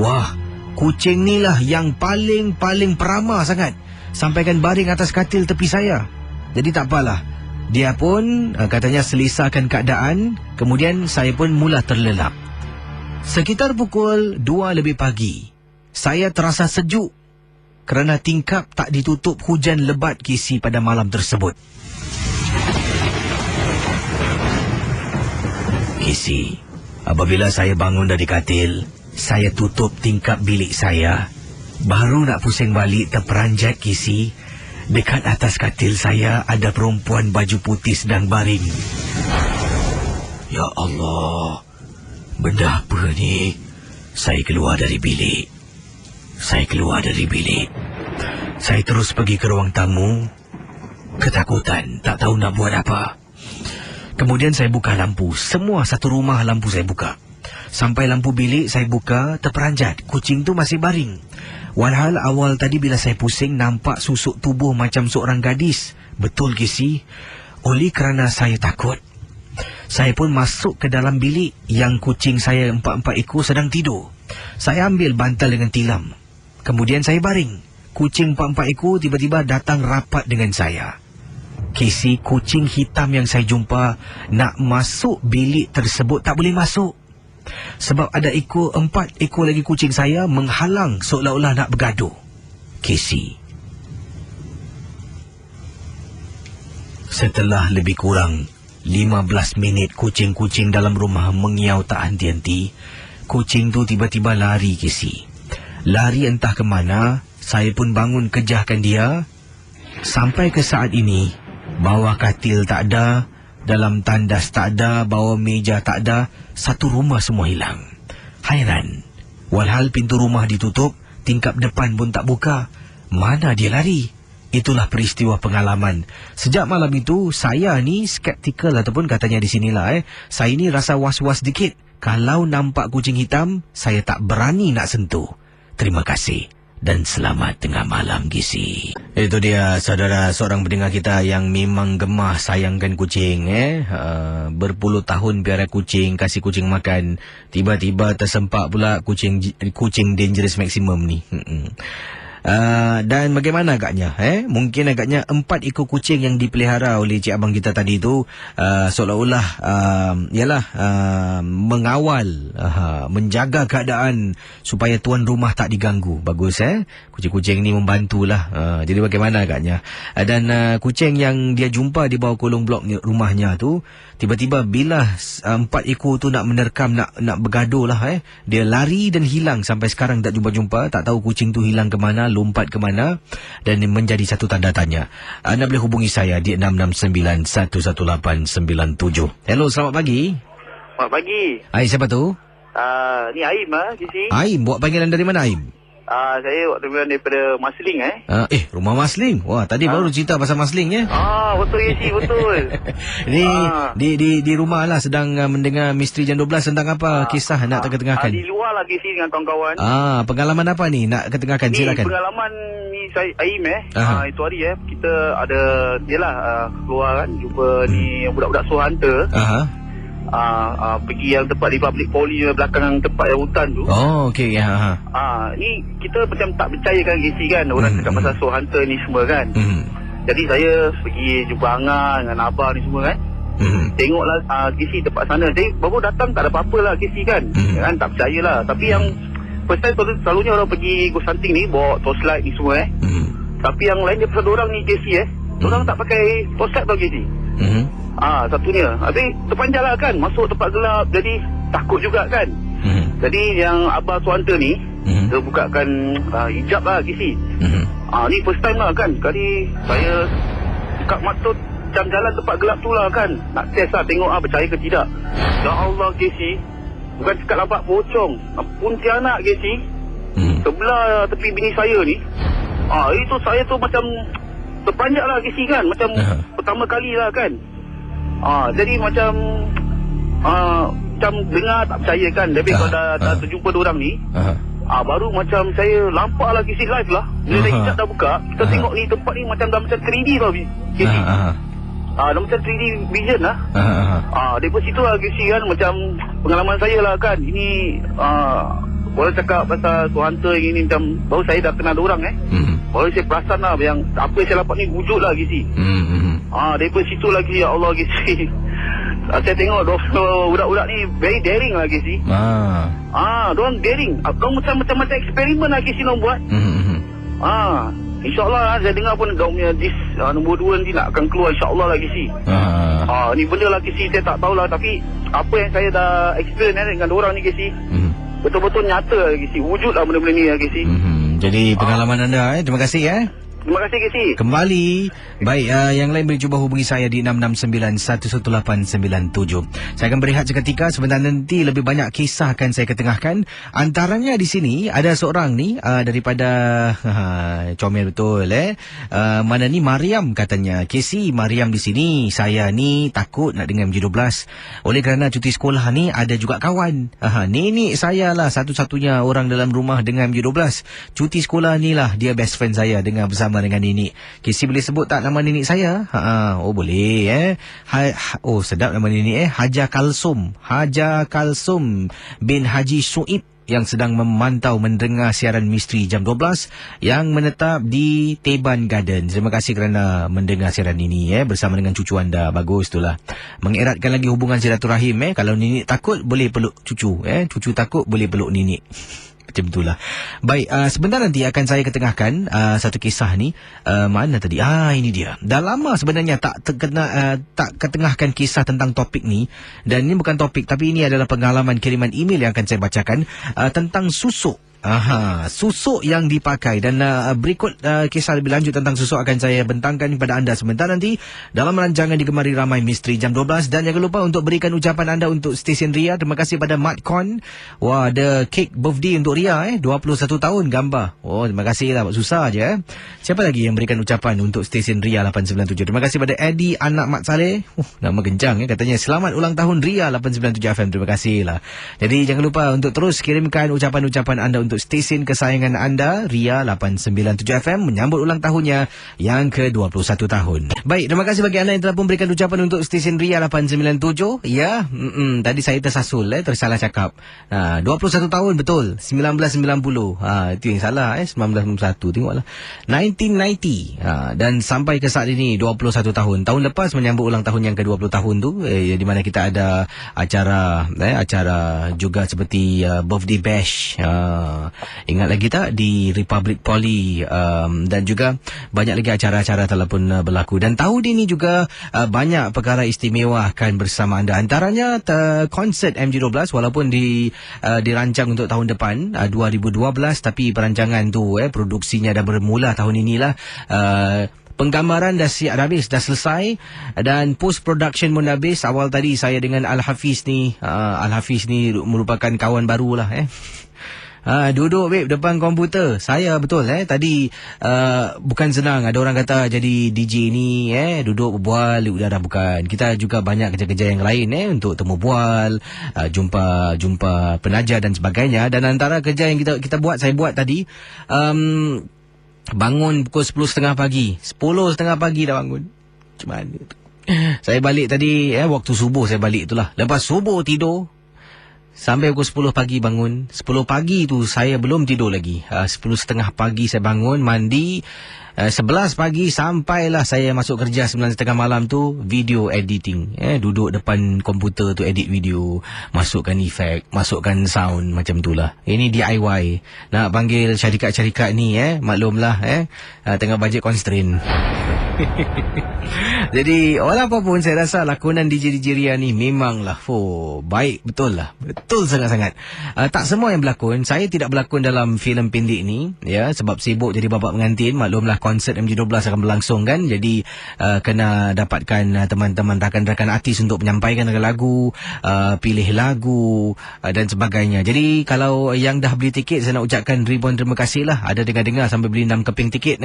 Wah, kucing ni lah yang paling peramah sangat, sampaikan baring atas katil tepi saya. Jadi tak apalah, dia pun katanya selisakan keadaan. Kemudian saya pun mula terlelap. Sekitar pukul 2 lebih pagi, saya terasa sejuk kerana tingkap tak ditutup hujan lebat kisi pada malam tersebut. Kisi, apabila saya bangun dari katil, saya tutup tingkap bilik saya. Baru nak pusing balik, terperanjat kisi. Dekat atas katil saya ada perempuan baju putih sedang baring. Ya Allah, benda apa ni? Saya keluar dari bilik. Saya terus pergi ke ruang tamu. Ketakutan, tak tahu nak buat apa. Kemudian saya buka lampu. Semua satu rumah lampu saya buka. Sampai lampu bilik saya buka, terperanjat. Kucing tu masih baring. Walhal awal tadi bila saya pusing, nampak susuk tubuh macam seorang gadis. Betul kisi. Oleh kerana saya takut, saya pun masuk ke dalam bilik yang kucing saya 4 ekor sedang tidur. Saya ambil bantal dengan tilam. Kemudian saya baring. Kucing 4 ekor tiba-tiba datang rapat dengan saya. Kisi, kucing hitam yang saya jumpa nak masuk bilik tersebut tak boleh masuk. Sebab ada 4 ekor lagi kucing saya menghalang, seolah-olah nak bergaduh. Kisi, Setelah lebih kurang 15 minit kucing-kucing dalam rumah mengiau tak henti-henti, kucing tu tiba-tiba lari Casey. Lari entah ke mana. Saya pun bangun kejahkan dia. Sampai ke saat ini, bawah katil tak ada, dalam tandas tak ada, bawah meja tak ada. Satu rumah semua hilang. Hairan. Walhal pintu rumah ditutup, tingkap depan pun tak buka. Mana dia lari? Itulah peristiwa pengalaman. Sejak malam itu, saya ni skeptikal ataupun katanya di sinilah saya ni rasa was-was dikit. Kalau nampak kucing hitam, saya tak berani nak sentuh. Terima kasih dan selamat tengah malam, Gizi. Itu dia saudara seorang pendengar kita yang memang gemar sayangkan kucing. Berpuluh tahun piara kucing, kasih kucing makan. Tiba-tiba tersempak pula kucing dangerous maximum ni. Dan bagaimana agaknya? Mungkin agaknya 4 ekor kucing yang dipelihara oleh cik abang kita tadi tu seolah-olah mengawal, menjaga keadaan supaya tuan rumah tak diganggu. Bagus kucing-kucing ni membantulah. Jadi bagaimana agaknya? Dan kucing yang dia jumpa di bawah kolong blok rumahnya tu, tiba-tiba bila 4 ekor tu nak menerkam, nak bergaduh lah, dia lari dan hilang. Sampai sekarang tak jumpa-jumpa. Tak tahu kucing tu hilang ke mana, lompat ke mana, dan menjadi satu tanda tanya. Anda boleh hubungi saya di 669-11897. Hello, selamat pagi. Selamat pagi. Hai, siapa tu? Ni Aim Gizi. Aim, buat panggilan dari mana Aim? Saya buat panggilan daripada Masling Rumah Masling. Wah, tadi baru cerita pasal Masling betul Gizi, betul. Di rumah lah sedang mendengar Misteri Jam 12 tentang apa kisah nak ketengahkan? Di luar lah Gizi dengan kawan-kawan. Pengalaman apa ni nak ketengahkan? Silakan. Pengalaman ni saya Aim itu hari kita ada keluar kan, jumpa ni budak-budak so hunter. Pergi yang tempat di public poli belakang tempat yang hutan tu. Okey. Ni kita macam tak percaya kan Gizi kan, orang cakap pasal so hunter ni semua kan. Jadi saya pergi jumpa Angah dengan Abah ni semua kan. Tengoklah Gizi tempat sana. Jadi baru datang tak ada apa-apa lah Gizi kan. Kan tak percayalah. Tapi yang first time selalunya orang pergi ghost hunting ni bawa torchlight ni semua Tapi yang lain dia pasal orang ni Gizi orang tak pakai torchlight tau Gizi. Satunya. Habis terpanjang lah kan, masuk tempat gelap, jadi takut juga kan. Jadi yang Abah Suhanta ni dia bukakan hijab lah Gizi. Ni first time lah kan. Kali saya buka mata jam jalan tempat gelap tu lah kan, nak test lah tengok percaya ke tidak. Ya Allah Gizi, bukan cakap nampak pocong, Pontianak Gizi, sebelah tepi bini saya ni. Itu saya tu macam terpanjang lah Gizi kan, macam pertama kali lah kan. Jadi macam dengar tak percaya kan. Tapi kalau dah terjumpa diorang ni, baru macam saya lampak lah Gizi live lah. Bila hijab dah buka, kita tengok ni tempat ni macam dah macam 3D tau Gizi. Dah macam 3D vision lah. Daripada situ lah Gizi kan, macam pengalaman saya lah kan. Ini orang cakap pasal so hunter ini macam baru saya dah kenal diorang baru saya perasan lah yang apa yang saya dapat ni wujud lah Gizi. Daripada situ lagi ya Allah Gizi. Saya tengok budak-budak ni very daring lah Gizi. Diorang daring. Diorang macam eksperimen lah Gizi diorang buat. InsyaAllah saya dengar pun diorang punya nombor 2 nanti nak akan keluar insyaAllah lah Gizi. Ni benda lah Gizi saya tak tahulah. Tapi apa yang saya dah experience dengan diorang ni Gizi, betul-betul nyata lah Gizi. Wujud lah benda-benda ni lah Gizi. Jadi pengalaman anda terima kasih Terima kasih Gizi. Kembali. Baik, yang lain boleh cuba hubungi saya di 669-11897. Saya akan berehat seketika. Sebentar nanti lebih banyak kisah akan saya ketengahkan. Antaranya di sini ada seorang ni daripada comel betul mana ni Mariam katanya. Casey, Mariam di sini. Saya ni takut nak dengar MJ12. Oleh kerana cuti sekolah ni ada juga kawan. Nenek saya lah satu-satunya orang dalam rumah dengan MJ12. Cuti sekolah ni lah dia best friend saya dengan bersama dengan nenek. Casey boleh sebut tak nama nenek saya? Boleh sedap nama nenek Haja Kalsum bin Haji Suib yang sedang memantau mendengar siaran Misteri Jam 12 yang menetap di Teban Garden. Terima kasih kerana mendengar siaran ini bersama dengan cucu anda. Bagus itulah. Mengeratkan lagi hubungan silaturahim. Kalau nenek takut boleh peluk cucu. Cucu takut boleh peluk nenek. Macam itulah. Baik, sebentar nanti akan saya ketengahkan satu kisah ni. Mana tadi? Ini dia. Dah lama sebenarnya tak ketengahkan kisah tentang topik ni. Dan ini bukan topik, tapi ini adalah pengalaman kiriman email yang akan saya bacakan tentang susuk. Susuk yang dipakai. Dan berikut kisah lebih lanjut tentang susuk akan saya bentangkan kepada anda sebentar nanti dalam rancangan Digemari Ramai Misteri jam 12. Dan jangan lupa untuk berikan ucapan anda untuk stesen Ria. Terima kasih pada Madcon. Wah, ada kek birthday untuk Ria 21 tahun gambar. Oh, terima kasih lah, susah je. Siapa lagi yang berikan ucapan untuk stesen Ria 897? Terima kasih pada Eddie anak Mat Saleh. Nama kencang katanya, selamat ulang tahun Ria 897 FM. Terima kasih lah. Jadi jangan lupa untuk terus kirimkan ucapan-ucapan anda untuk stesen kesayangan anda, Ria 897 FM, menyambut ulang tahunnya yang ke-21 tahun. Baik, terima kasih bagi anda yang telah memberikan ucapan untuk stesen Ria 897. Ya, tadi saya tersasul, tersalah cakap. 21 tahun betul, 1990. Itu yang salah, 1991. Tengoklah. 1990. Dan sampai ke saat ini 21 tahun. Tahun lepas menyambut ulang tahun yang ke-20 tahun tu, di mana kita ada acara juga seperti birthday bash. Ingat lagi tak di Republic Poly, dan juga banyak lagi acara-acara telah pun berlaku. Dan tahun ini juga banyak perkara istimewa akan bersama anda. Antaranya konsert MG12 walaupun dirancang untuk tahun depan 2012, tapi perancangan tu produksinya dah bermula tahun inilah. Penggambaran dah siap, dah habis, dah selesai, dan post production pun dah habis. Awal tadi saya dengan Al-Hafiz ni merupakan kawan barulah. Duduk babe depan komputer. Saya betul tadi bukan senang. Ada orang kata jadi DJ ni duduk berbual dah bukan. Kita juga banyak kerja-kerja yang lain untuk temu bual, jumpa penaja dan sebagainya. Dan antara kerja yang kita buat, saya buat tadi, bangun pukul 10.30 pagi. 10.30 pagi dah bangun. Macam mana tu? Saya balik tadi waktu subuh saya balik itulah. Lepas subuh tidur sampai pukul 10 pagi bangun. 10 pagi tu saya belum tidur lagi. 10.30 pagi saya bangun, mandi. 11 pagi sampailah saya masuk kerja. 9.30 malam tu video editing. Duduk depan komputer tu edit video, masukkan efek, masukkan sound, macam itulah. Ini DIY. Nak panggil syarikat-syarikat ni maklumlah tengah budget constraint. Jadi walaupun pun saya rasa lakonan DJ Ria ni memanglah baik betul lah. Betul sangat-sangat. Tak semua yang berlakon. Saya tidak berlakon dalam filem pendek ni sebab sibuk jadi bapa pengantin. Maklumlah konsert MG12 akan berlangsung kan. Jadi kena dapatkan teman-teman rakan-rakan artis untuk menyampaikan lagu, pilih lagu dan sebagainya. Jadi kalau yang dah beli tiket, saya nak ucapkan ribuan terima kasih lah. Ada dengar-dengar sampai beli 6 keping tiket.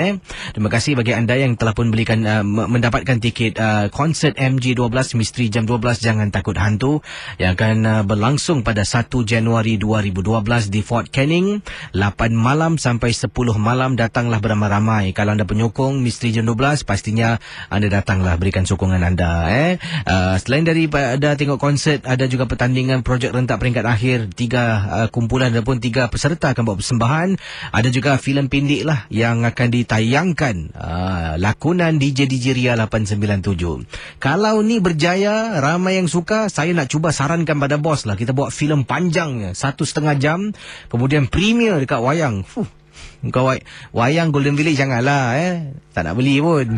Terima kasih bagi anda yang telah pun mendapatkan tiket konsert MG12 Misteri jam 12 Jangan Takut Hantu yang akan berlangsung pada 1 Januari 2012 di Fort Canning 8 malam sampai 10 malam. Datanglah beramai-ramai. Kalau anda penyokong Misteri jam 12, pastinya anda datanglah berikan sokongan anda. Selain daripada tengok konsert, ada juga pertandingan projek rentak peringkat akhir. 3 kumpulan ataupun 3 peserta akan buat persembahan. Ada juga filem pendek lah yang akan ditayangkan, lakonan DJ Ria 897. Kalau ni berjaya, ramai yang suka, saya nak cuba sarankan pada bos lah, kita buat filem panjangnya 1.5 jam, kemudian premier dekat wayang. Kau wayang Golden Village janganlah tak nak beli pun.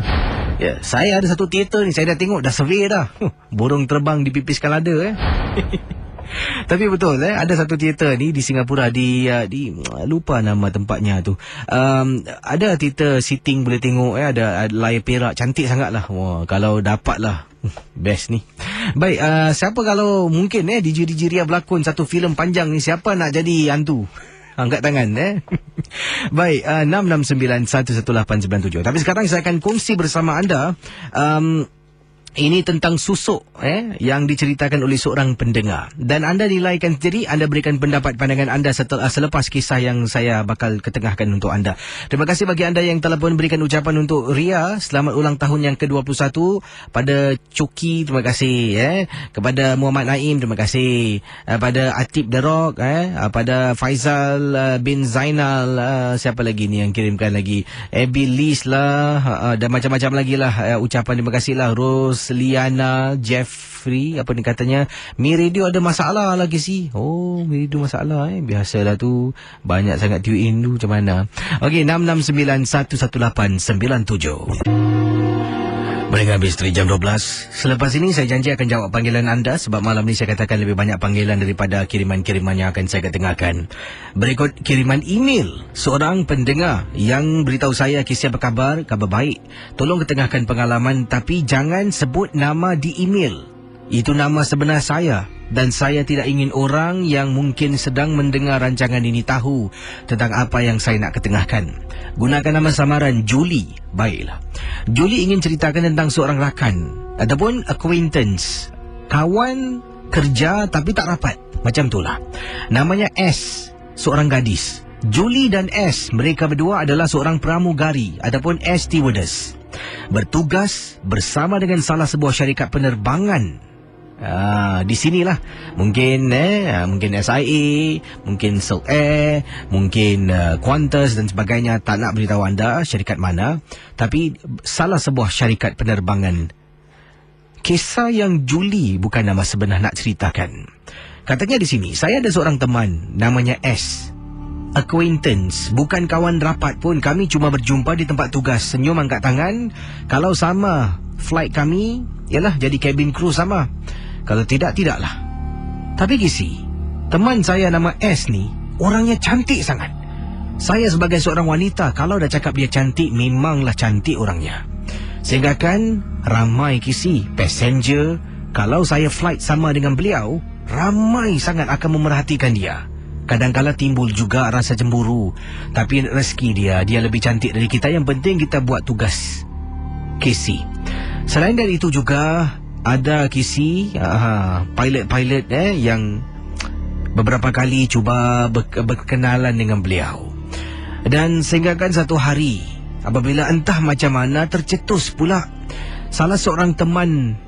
Saya ada satu teater ni, saya dah tengok, dah survey dah. Burung terbang dipipiskan lada Tapi betul ada satu teater ni di Singapura, di lupa nama tempatnya tu. Ada teater sitting, boleh tengok ada layar perak, cantik sangatlah. Wah, kalau dapatlah best ni. Baik, siapa kalau mungkin DJ Ria berlakon satu filem panjang ni, siapa nak jadi hantu? Angkat tangan Baik, 669-11897. Tapi sekarang saya akan kongsi bersama anda ini tentang susuk yang diceritakan oleh seorang pendengar. Dan anda nilaikan sendiri, anda berikan pendapat pandangan anda selepas kisah yang saya bakal ketengahkan untuk anda. Terima kasih bagi anda yang telah pun berikan ucapan untuk Ria. Selamat ulang tahun yang ke-21. Pada Coki, terima kasih. Kepada Muhammad Naim, terima kasih. Pada Atib The Rock, pada Faizal bin Zainal, siapa lagi ni yang kirimkan lagi? Abby Liz lah, dan macam-macam lagi lah ucapan terima kasih lah. Rose Liana, Jeffrey, apa ni katanya, Mi Radio ada masalah lah Casey. Oh, Mi Radio masalah biasalah tu, banyak sangat tune in tu, macam mana. Okey, 669-11897. Mereka habis dari jam 12. Selepas ini saya janji akan jawab panggilan anda, sebab malam ni saya katakan lebih banyak panggilan daripada kiriman-kiriman yang akan saya ketengahkan. Berikut kiriman email seorang pendengar yang beritahu saya, Casey apa khabar? Khabar baik. Tolong ketengahkan pengalaman tapi jangan sebut nama di email. Itu nama sebenar saya. Dan saya tidak ingin orang yang mungkin sedang mendengar rancangan ini tahu tentang apa yang saya nak ketengahkan. Gunakan nama samaran Julie. Baiklah. Julie ingin ceritakan tentang seorang rakan ataupun acquaintance, kawan kerja tapi tak rapat. Macam itulah. Namanya S, seorang gadis. Julie dan S, mereka berdua adalah seorang pramugari ataupun air stewardess. Bertugas bersama dengan salah sebuah syarikat penerbangan. Di sinilah mungkin SIA, mungkin Silk Air, mungkin Qantas dan sebagainya. Tak nak beritahu anda syarikat mana, tapi salah sebuah syarikat penerbangan. Kisah yang Julie bukan nama sebenar nak ceritakan. Katanya di sini, saya ada seorang teman namanya S. Acquaintance, bukan kawan rapat pun. Kami cuma berjumpa di tempat tugas, senyum angkat tangan. Kalau sama flight kami, ialah jadi cabin crew sama. Kalau tidak, tidaklah. Tapi Casey, teman saya nama S ni, orangnya cantik sangat. Saya sebagai seorang wanita, kalau dah cakap dia cantik, memanglah cantik orangnya. Sehingga kan ramai Casey, passenger, kalau saya flight sama dengan beliau, ramai sangat akan memerhatikan dia. Kadang-kadang timbul juga rasa cemburu. Tapi rezeki dia lebih cantik dari kita. Yang penting kita buat tugas, Casey. Selain dari itu juga ada Casey, pilot-pilot yang beberapa kali cuba berkenalan dengan beliau. Dan sehinggakan satu hari, apabila entah macam mana tercetus pula salah seorang teman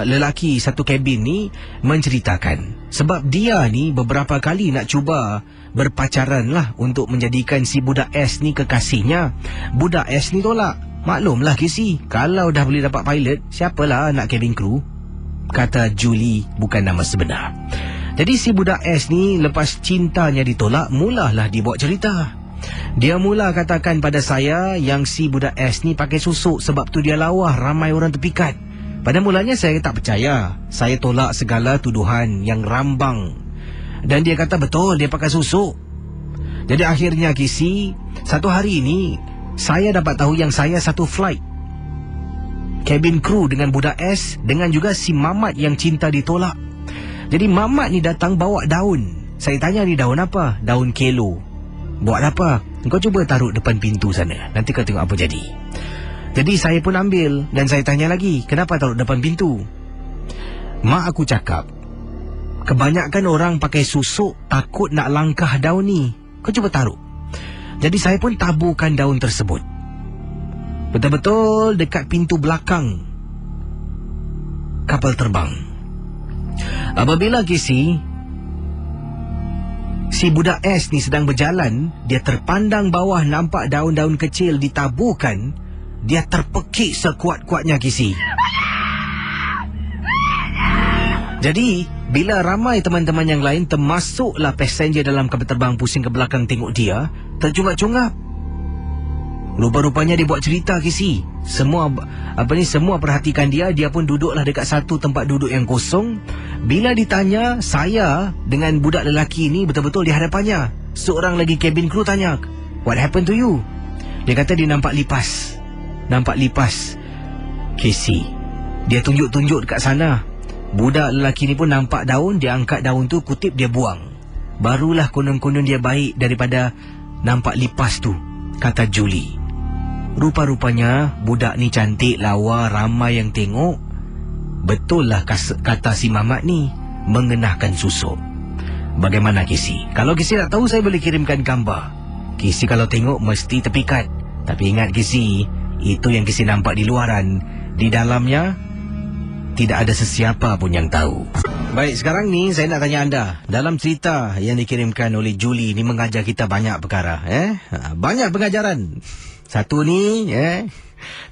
lelaki satu kabin ni menceritakan, sebab dia ni beberapa kali nak cuba berpacaran lah untuk menjadikan si budak S ni kekasihnya. Budak S ni tolak. Maklumlah Casey, kalau dah boleh dapat pilot, siapalah nak cabin crew? Kata Julie, bukan nama sebenar. Jadi si budak S ni lepas cintanya ditolak, mulalah dia buat cerita. Dia mula katakan pada saya yang si budak S ni pakai susuk, sebab tu dia lawa, ramai orang terpikat. Pada mulanya saya tak percaya. Saya tolak segala tuduhan yang rambang. Dan dia kata betul dia pakai susuk. Jadi akhirnya Casey, satu hari ini saya dapat tahu yang saya satu flight cabin crew dengan budak S, dengan juga si Mamat yang cinta ditolak. Jadi Mamat ni datang bawa daun. Saya tanya, ni daun apa? Daun kelo. Buat apa? Kau cuba taruh depan pintu sana, nanti kau tengok apa jadi. Jadi saya pun ambil. Dan saya tanya lagi, kenapa taruh depan pintu? Mak aku cakap, kebanyakan orang pakai susuk takut nak langkah daun ni. Kau cuba taruh. Jadi saya pun taburkan daun tersebut betul-betul dekat pintu belakang kapal terbang. Apabila Casey, si budak S ni sedang berjalan, dia terpandang bawah, nampak daun-daun kecil ditaburkan. Dia terpekik sekuat-kuatnya Casey. Jadi bila ramai teman-teman yang lain, termasuklah passenger dalam kapal terbang, pusing ke belakang tengok dia, tercungap-cungap. Rupa-rupanya dia buat cerita Casey. Semua perhatikan dia. Dia pun duduklah dekat satu tempat duduk yang kosong. Bila ditanya, saya dengan budak lelaki ni betul-betul di hadapannya. Seorang lagi cabin crew tanya, what happened to you? Dia kata dia nampak lipas. Casey, dia tunjuk-tunjuk dekat sana. Budak lelaki ni pun nampak daun, dia angkat daun tu, kutip dia buang. Barulah konon-konon dia baik daripada nampak lipas tu, kata Julie. Rupa-rupanya budak ni cantik, lawa, ramai yang tengok. Betul lah kata si Mamat ni, mengenakan susuk. Bagaimana Casey? Kalau Casey tak tahu, saya boleh kirimkan gambar. Casey kalau tengok mesti terpikat. Tapi ingat Casey, itu yang Casey nampak di luaran. Di dalamnya tidak ada sesiapa pun yang tahu. Baik, sekarang ni saya nak tanya anda. Dalam cerita yang dikirimkan oleh Julie ni mengajar kita banyak perkara. Banyak pengajaran. Satu ni,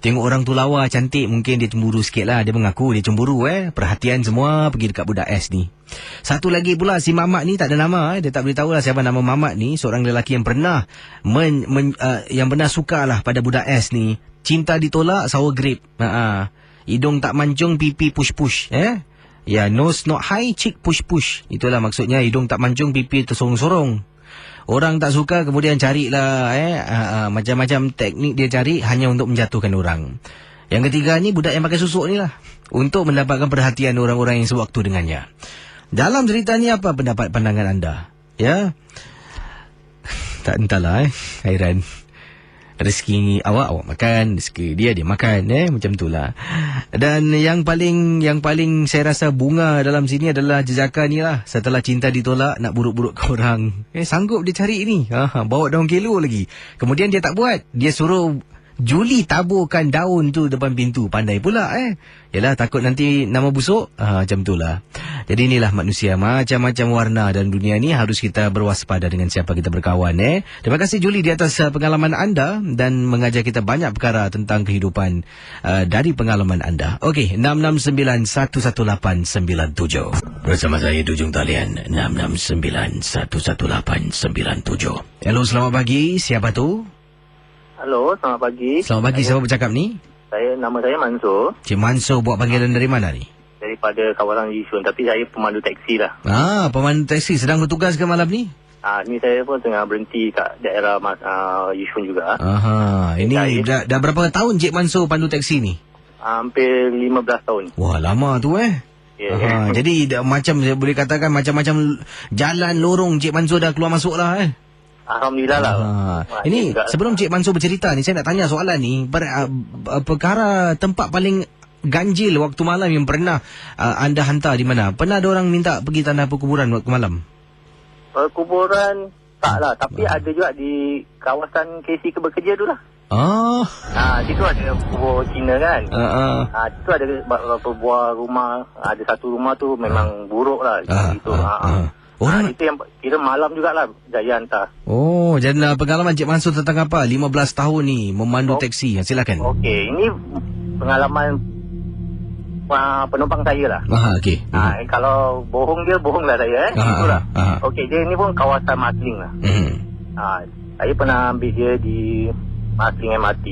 tengok orang tu lawa cantik, mungkin dia cemburu sikit lah. Dia mengaku dia cemburu. Perhatian semua pergi dekat budak S ni. Satu lagi pula, si Mamat ni tak ada nama. Dia tak beritahu lah siapa nama Mamat ni. Seorang lelaki yang pernah yang pernah suka lah pada budak S ni. Cinta ditolak, sour grape. Hidung tak mancung, pipi push-push. Ya, nose not high, cheek push-push. Itulah maksudnya, hidung tak mancung, pipi tersorong-sorong. Orang tak suka, kemudian carilah macam-macam teknik dia cari hanya untuk menjatuhkan orang. Yang ketiga ni, budak yang pakai susuk ni lah, untuk mendapatkan perhatian orang-orang yang sewaktu dengannya. Dalam cerita ni, apa pendapat pandangan anda? Ya, tak entahlah, hairan. Rezeki awak makan, rezeki dia makan, macam itulah. Dan yang paling saya rasa bunga dalam sini adalah jejaka ni lah. Setelah cinta ditolak, nak buruk-buruk ke orang. Sanggup dia cari ni. Bawa daun kelo lagi. Kemudian dia tak buat. Dia suruh Julie taburkan daun tu depan pintu. Pandai pula, Yalah, takut nanti nama busuk. Macam itulah. Jadi inilah manusia. Macam-macam warna dalam dunia ni. Harus kita berwaspada dengan siapa kita berkawan. Terima kasih Julie di atas pengalaman anda. Dan mengajar kita banyak perkara tentang kehidupan dari pengalaman anda. Okey, 669-11897. Bersama saya Dujung Talian. 669-11897. Hello, selamat pagi. Siapa tu? Halo, selamat pagi. Selamat pagi, siapa bercakap ni? Nama saya Mansur. Cik Mansur buat panggilan dari mana ni? Daripada kawasan Yishun, tapi saya pemandu taksi lah. Pemandu taksi. Sedang bertugas ke malam ni? Ni saya pun tengah berhenti kat daerah Yishun juga. Ini dah berapa tahun Cik Mansur pandu taksi ni? Hampir 15 tahun. Wah, lama tu Jadi macam saya boleh katakan macam-macam jalan lorong Cik Mansur dah keluar masuk lah Alhamdulillah lah. Ini sebelum Cik Mansur bercerita ni, saya nak tanya soalan ni. Perkara tempat paling ganjil waktu malam yang pernah anda hantar di mana? Pernah ada orang minta pergi tanah perkuburan waktu malam? Perkuburan tak lah. Tapi ada juga di kawasan KC bekerja tu lah. Situ ada kubur Cina kan. Situ ada beberapa buah rumah. Ada satu rumah tu memang buruk lah. Orang itu yang kira malam jugalah Jaya hantar. Dan pengalaman Cik Mansur tentang apa? 15 tahun ni memandu taksi. Silakan. Okey, ini pengalaman penumpang saya lah. Okey. Kalau bohong lah saya. Itulah. Okey, dia ni pun kawasan Marsiling lah. Saya pernah ambil dia di Marsiling MRT.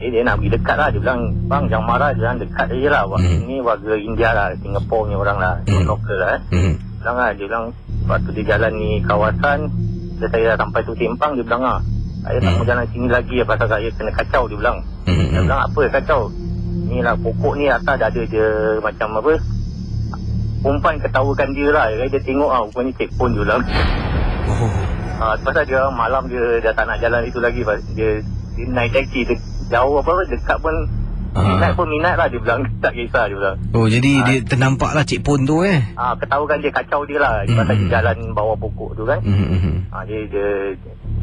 Dia nak pergi dekat lah. Dia bilang, bang jangan marah, jangan dekat je lah. Ini warga India lah, Singapore punya orang lah, lokal lah. Dia bilang, waktu dia jalan ni kawasan, saya dah sampai tu Simpang, dia bilang, saya tak mau jalan sini lagi pasal saya kena kacau, dia bilang. Dia bilang, apa kacau? Ni lah pokok ni atas dah ada je macam apa, umpan ketawakan dia lah. Dia tengok rupanya checkpoint, dia bilang. Pasal dia malam dia dah tak nak jalan itu lagi. Dia naik taksi, jauh apa, dekat pun minat pun minat lah, dia bilang. Tak kisah, dia bilang. Jadi dia ternampak lah checkpoint tu ketahukan dia kacau dia lah. Pasal dia jalan bawah pokok tu kan.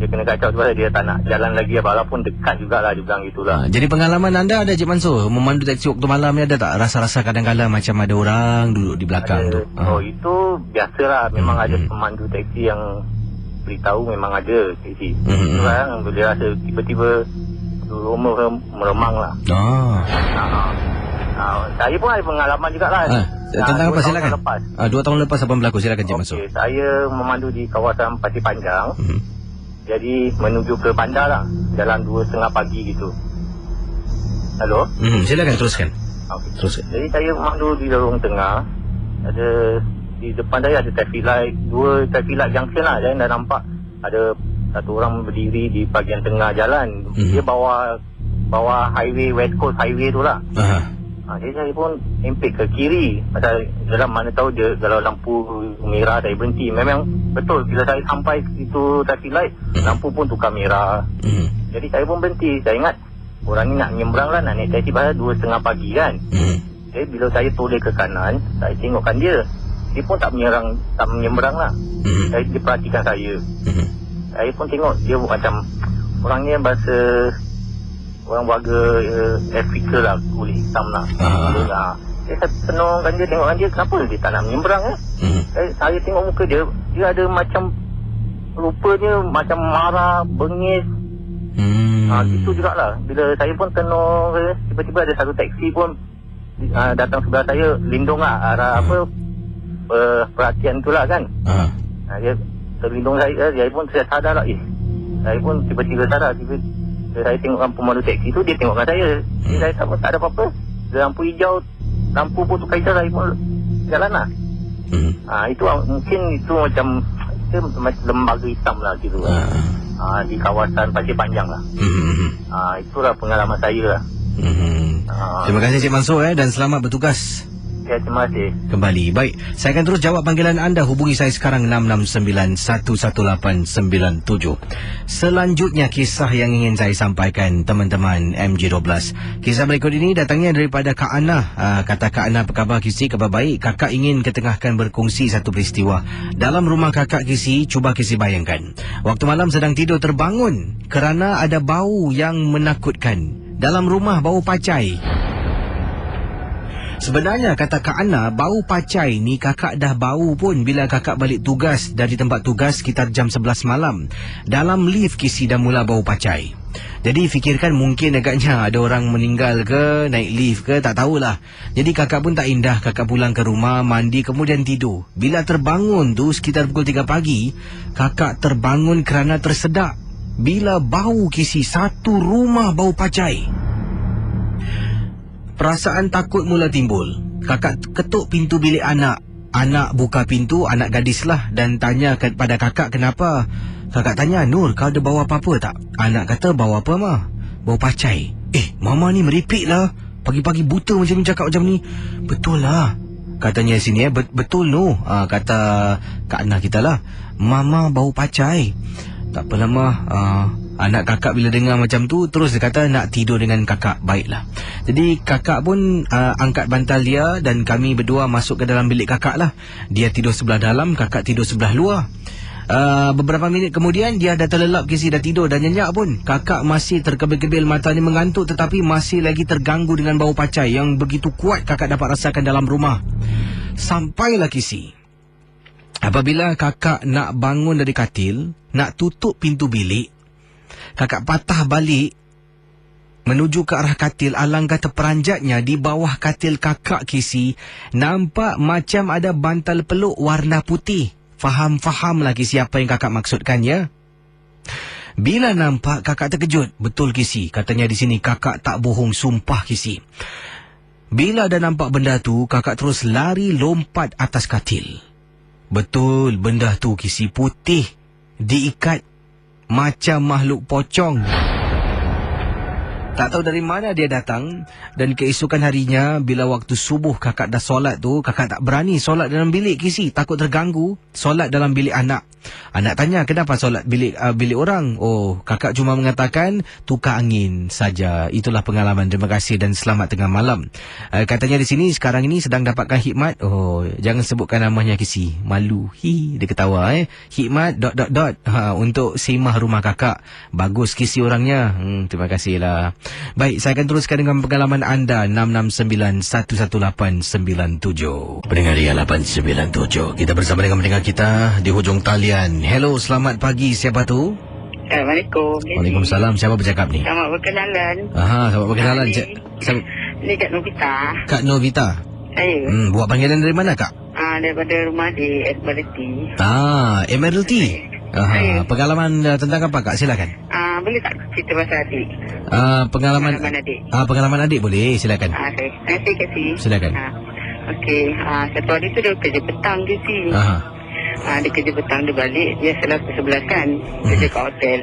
Dia kena kacau tu pasal dia tak nak jalan lagi, walaupun dekat jugalah, dia bilang gitulah. Jadi pengalaman anda ada Cik Mansur memandu taksi waktu malam ni, ada tak rasa-rasa kadang-kadang macam ada orang duduk di belakang tu? Itu biasalah. Memang ada pemandu taksi yang beritahu memang ada taksi. Itu kan boleh rasa tiba-tiba rumah meremang lah. Saya pun ada pengalaman jugalah. Tentang apa, silakan. 2 tahun lepas apa berlaku, silakan Cik Mansur. Saya memandu di kawasan Pasir Panjang. Jadi menuju ke bandar lah, jalan 2:30 pagi gitu. Halo? Silakan teruskan. Teruskan. Jadi saya memandu di lorong tengah. Ada di depan saya ada traffic light, 2 traffic light junction lah. Saya dah nampak ada satu orang berdiri di bahagian tengah jalan. Dia bawa highway, West Coast Highway tu lah. Jadi saya pun impik ke kiri. Pasal dalam mana tahu dia, kalau lampu merah saya berhenti. Memang betul, bila saya sampai situ traffic light, lampu pun tukar merah. Jadi saya pun berhenti. Saya ingat orang ni nak menyeberang lah, nak naik taksi pasal 2:30 pagi kan. Jadi bila saya toleh ke kanan, saya tengokkan dia. Dia pun tak menyeberang lah. Dia perhatikan saya. Saya pun tengok dia macam orangnya bahasa orang warga Afrika lah, kulit hitam lah. Saya tenungkan dia, tengokkan dia, kenapa dia tak nak menyeberang saya tengok muka dia ada macam, rupanya macam marah, bengis. Itu jugalah. Bila saya pun tenung, tiba-tiba ada satu taksi pun datang sebelah saya, lindung lah arah perhatian tu lah kan. Dia terlindung saya pun saya sadar lah. Saya pun tiba-tiba sadar. Saya tengokkan pemandu taksi tu, dia tengokkan saya. Saya tak ada apa-apa. Lampu hijau, lampu pun tukar hijau, saya pun jalan lah. Itu mungkin itu macam lembaga hitam lah gitu. Di kawasan Pasir Panjang lah. Itulah pengalaman saya lah. Terima kasih Cik Mansur dan selamat bertugas. Ya, terima kasih. Kembali. Baik, saya akan terus jawab panggilan anda. Hubungi saya sekarang 669-11897. Selanjutnya kisah yang ingin saya sampaikan teman-teman MJ12. Kisah berikut ini datangnya daripada Kak Ana. Kata Kak Ana, apa khabar Kisi? Khabar baik. Kakak ingin ketengahkan berkongsi satu peristiwa. Dalam rumah kakak Kisi, cuba Kisi bayangkan. Waktu malam sedang tidur terbangun kerana ada bau yang menakutkan. Dalam rumah bau pacai. Sebenarnya kata Kak Ana, bau pacai ni kakak dah bau pun bila kakak balik tugas dari tempat tugas sekitar jam 11 malam. Dalam lift Kisi dah mula bau pacai. Jadi fikirkan mungkin agaknya ada orang meninggal ke, naik lift ke, tak tahulah. Jadi kakak pun tak indah, kakak pulang ke rumah, mandi kemudian tidur. Bila terbangun tu sekitar pukul 3 pagi, kakak terbangun kerana tersedak. Bila bau Kisi, satu rumah bau pacai. Perasaan takut mula timbul. Kakak ketuk pintu bilik anak. Anak buka pintu, anak gadis lah, dan tanya kepada kakak kenapa. Kakak tanya, Nur, kau ada bau apa-apa tak? Anak kata, bau apa mah? Bau pacai. Mama ni meripik lah. Pagi-pagi buta macam ni, cakap macam ni. Betul lah. Katanya sini, betul no. Kata Kak Ana kita lah. Mama bau pacai. Tak apa lama. Anak kakak bila dengar macam tu, terus dia kata nak tidur dengan kakak. Baiklah. Jadi kakak pun angkat bantal dia dan kami berdua masuk ke dalam bilik kakak lah. Dia tidur sebelah dalam, kakak tidur sebelah luar. Beberapa minit kemudian dia dah terlelap, Kisi dah tidur dan nyenyak pun. Kakak masih terkebil-kebil, matanya mengantuk tetapi masih lagi terganggu dengan bau pacai yang begitu kuat kakak dapat rasakan dalam rumah. Sampailah Kisi, apabila kakak nak bangun dari katil, nak tutup pintu bilik, kakak patah balik menuju ke arah katil. Alangkah terperanjatnya di bawah katil kakak Kisi, nampak macam ada bantal peluk warna putih. Fahamlah Kisi apa yang kakak maksudkan ya. Bila nampak kakak terkejut. Betul Kisi, katanya di sini kakak tak bohong, sumpah Kisi. Bila dah nampak benda tu, kakak terus lari lompat atas katil. Betul benda tu Kisi, putih, diikat macam makhluk pocong. Tak tahu dari mana dia datang. Dan keesokan harinya, bila waktu subuh kakak dah solat tu, kakak tak berani solat dalam bilik Kisi, takut terganggu. Solat dalam bilik anak. Anak tanya, kenapa solat bilik orang? Oh, kakak cuma mengatakan tukar angin saja. Itulah pengalaman. Terima kasih dan selamat tengah malam. Katanya di sini sekarang ini sedang dapatkan hikmat. Oh, jangan sebutkan namanya Kisi, malu. Dia ketawa hikmat ... untuk simah rumah kakak. Bagus Kisi orangnya. Terima kasihlah. Baik, saya akan teruskan dengan pengalaman anda. 669-11897. Pendengar Ria 897. Kita bersama dengan pendengar kita di hujung talian. Hello, selamat pagi. Siapa tu? Assalamualaikum. Waalaikumsalam. Siapa bercakap ni? Selamat berkenalan. Selamat berkenalan. Ni Kak Novita. Kak Novita. Saya. Buat panggilan dari mana Kak? Daripada rumah di Admiralty. Admiralty. Pengalaman tentang apa Kak? Silakan. Boleh tak cerita pasal adik? Pengalaman adik. Pengalaman adik boleh, silakan. Saya kasih. Silakan. Okey, satu hari tu dia kerja petang je si. Dia kerja petang, dia balik. Dia selalu pukul 11 kan, kerja kat hotel.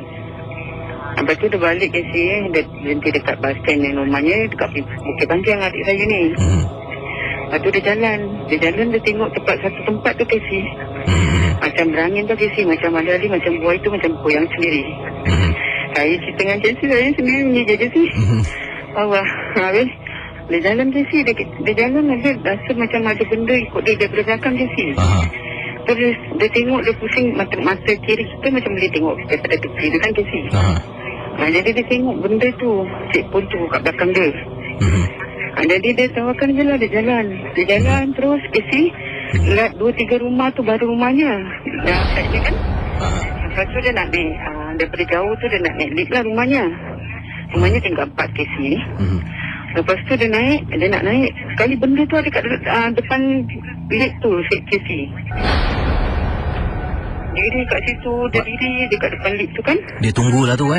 Lepas tu dia balik ke si, dia berhenti dekat bus stand yang rumahnya dekat Bukit Panjang adik saya ni. Lepas tu dia jalan, dia tengok satu tempat tu ke si. Macam berangin tu ke si, macam ada macam buah itu macam goyang sendiri. Saya cerita dengan Cik Si, saya sendiri je si. Allah, habis dia jalan je si, dia jalan ada rasa macam ada benda ikut dia daripada belakang je si. Terus dia tengok, dia pusing mata kiri kita macam boleh tengok daripada tepi tu kan ke si. Jadi dia tengok benda tu, cik pun tu kat belakang dia. Jadi dia tawarkan je lah, dia jalan terus isi. Lihat 2-3 rumah tu baru rumahnya. Dah saya kan. Lepas tu dia nak naik, daripada jauh tu dia nak naik lift lah rumahnya. Rumahnya tinggal 4 KC. Lepas tu dia nak naik. Sekali benda tu ada kat depan lift tu, KC. Diri kat situ, dia diri dekat depan lift tu kan. Dia tunggulah tu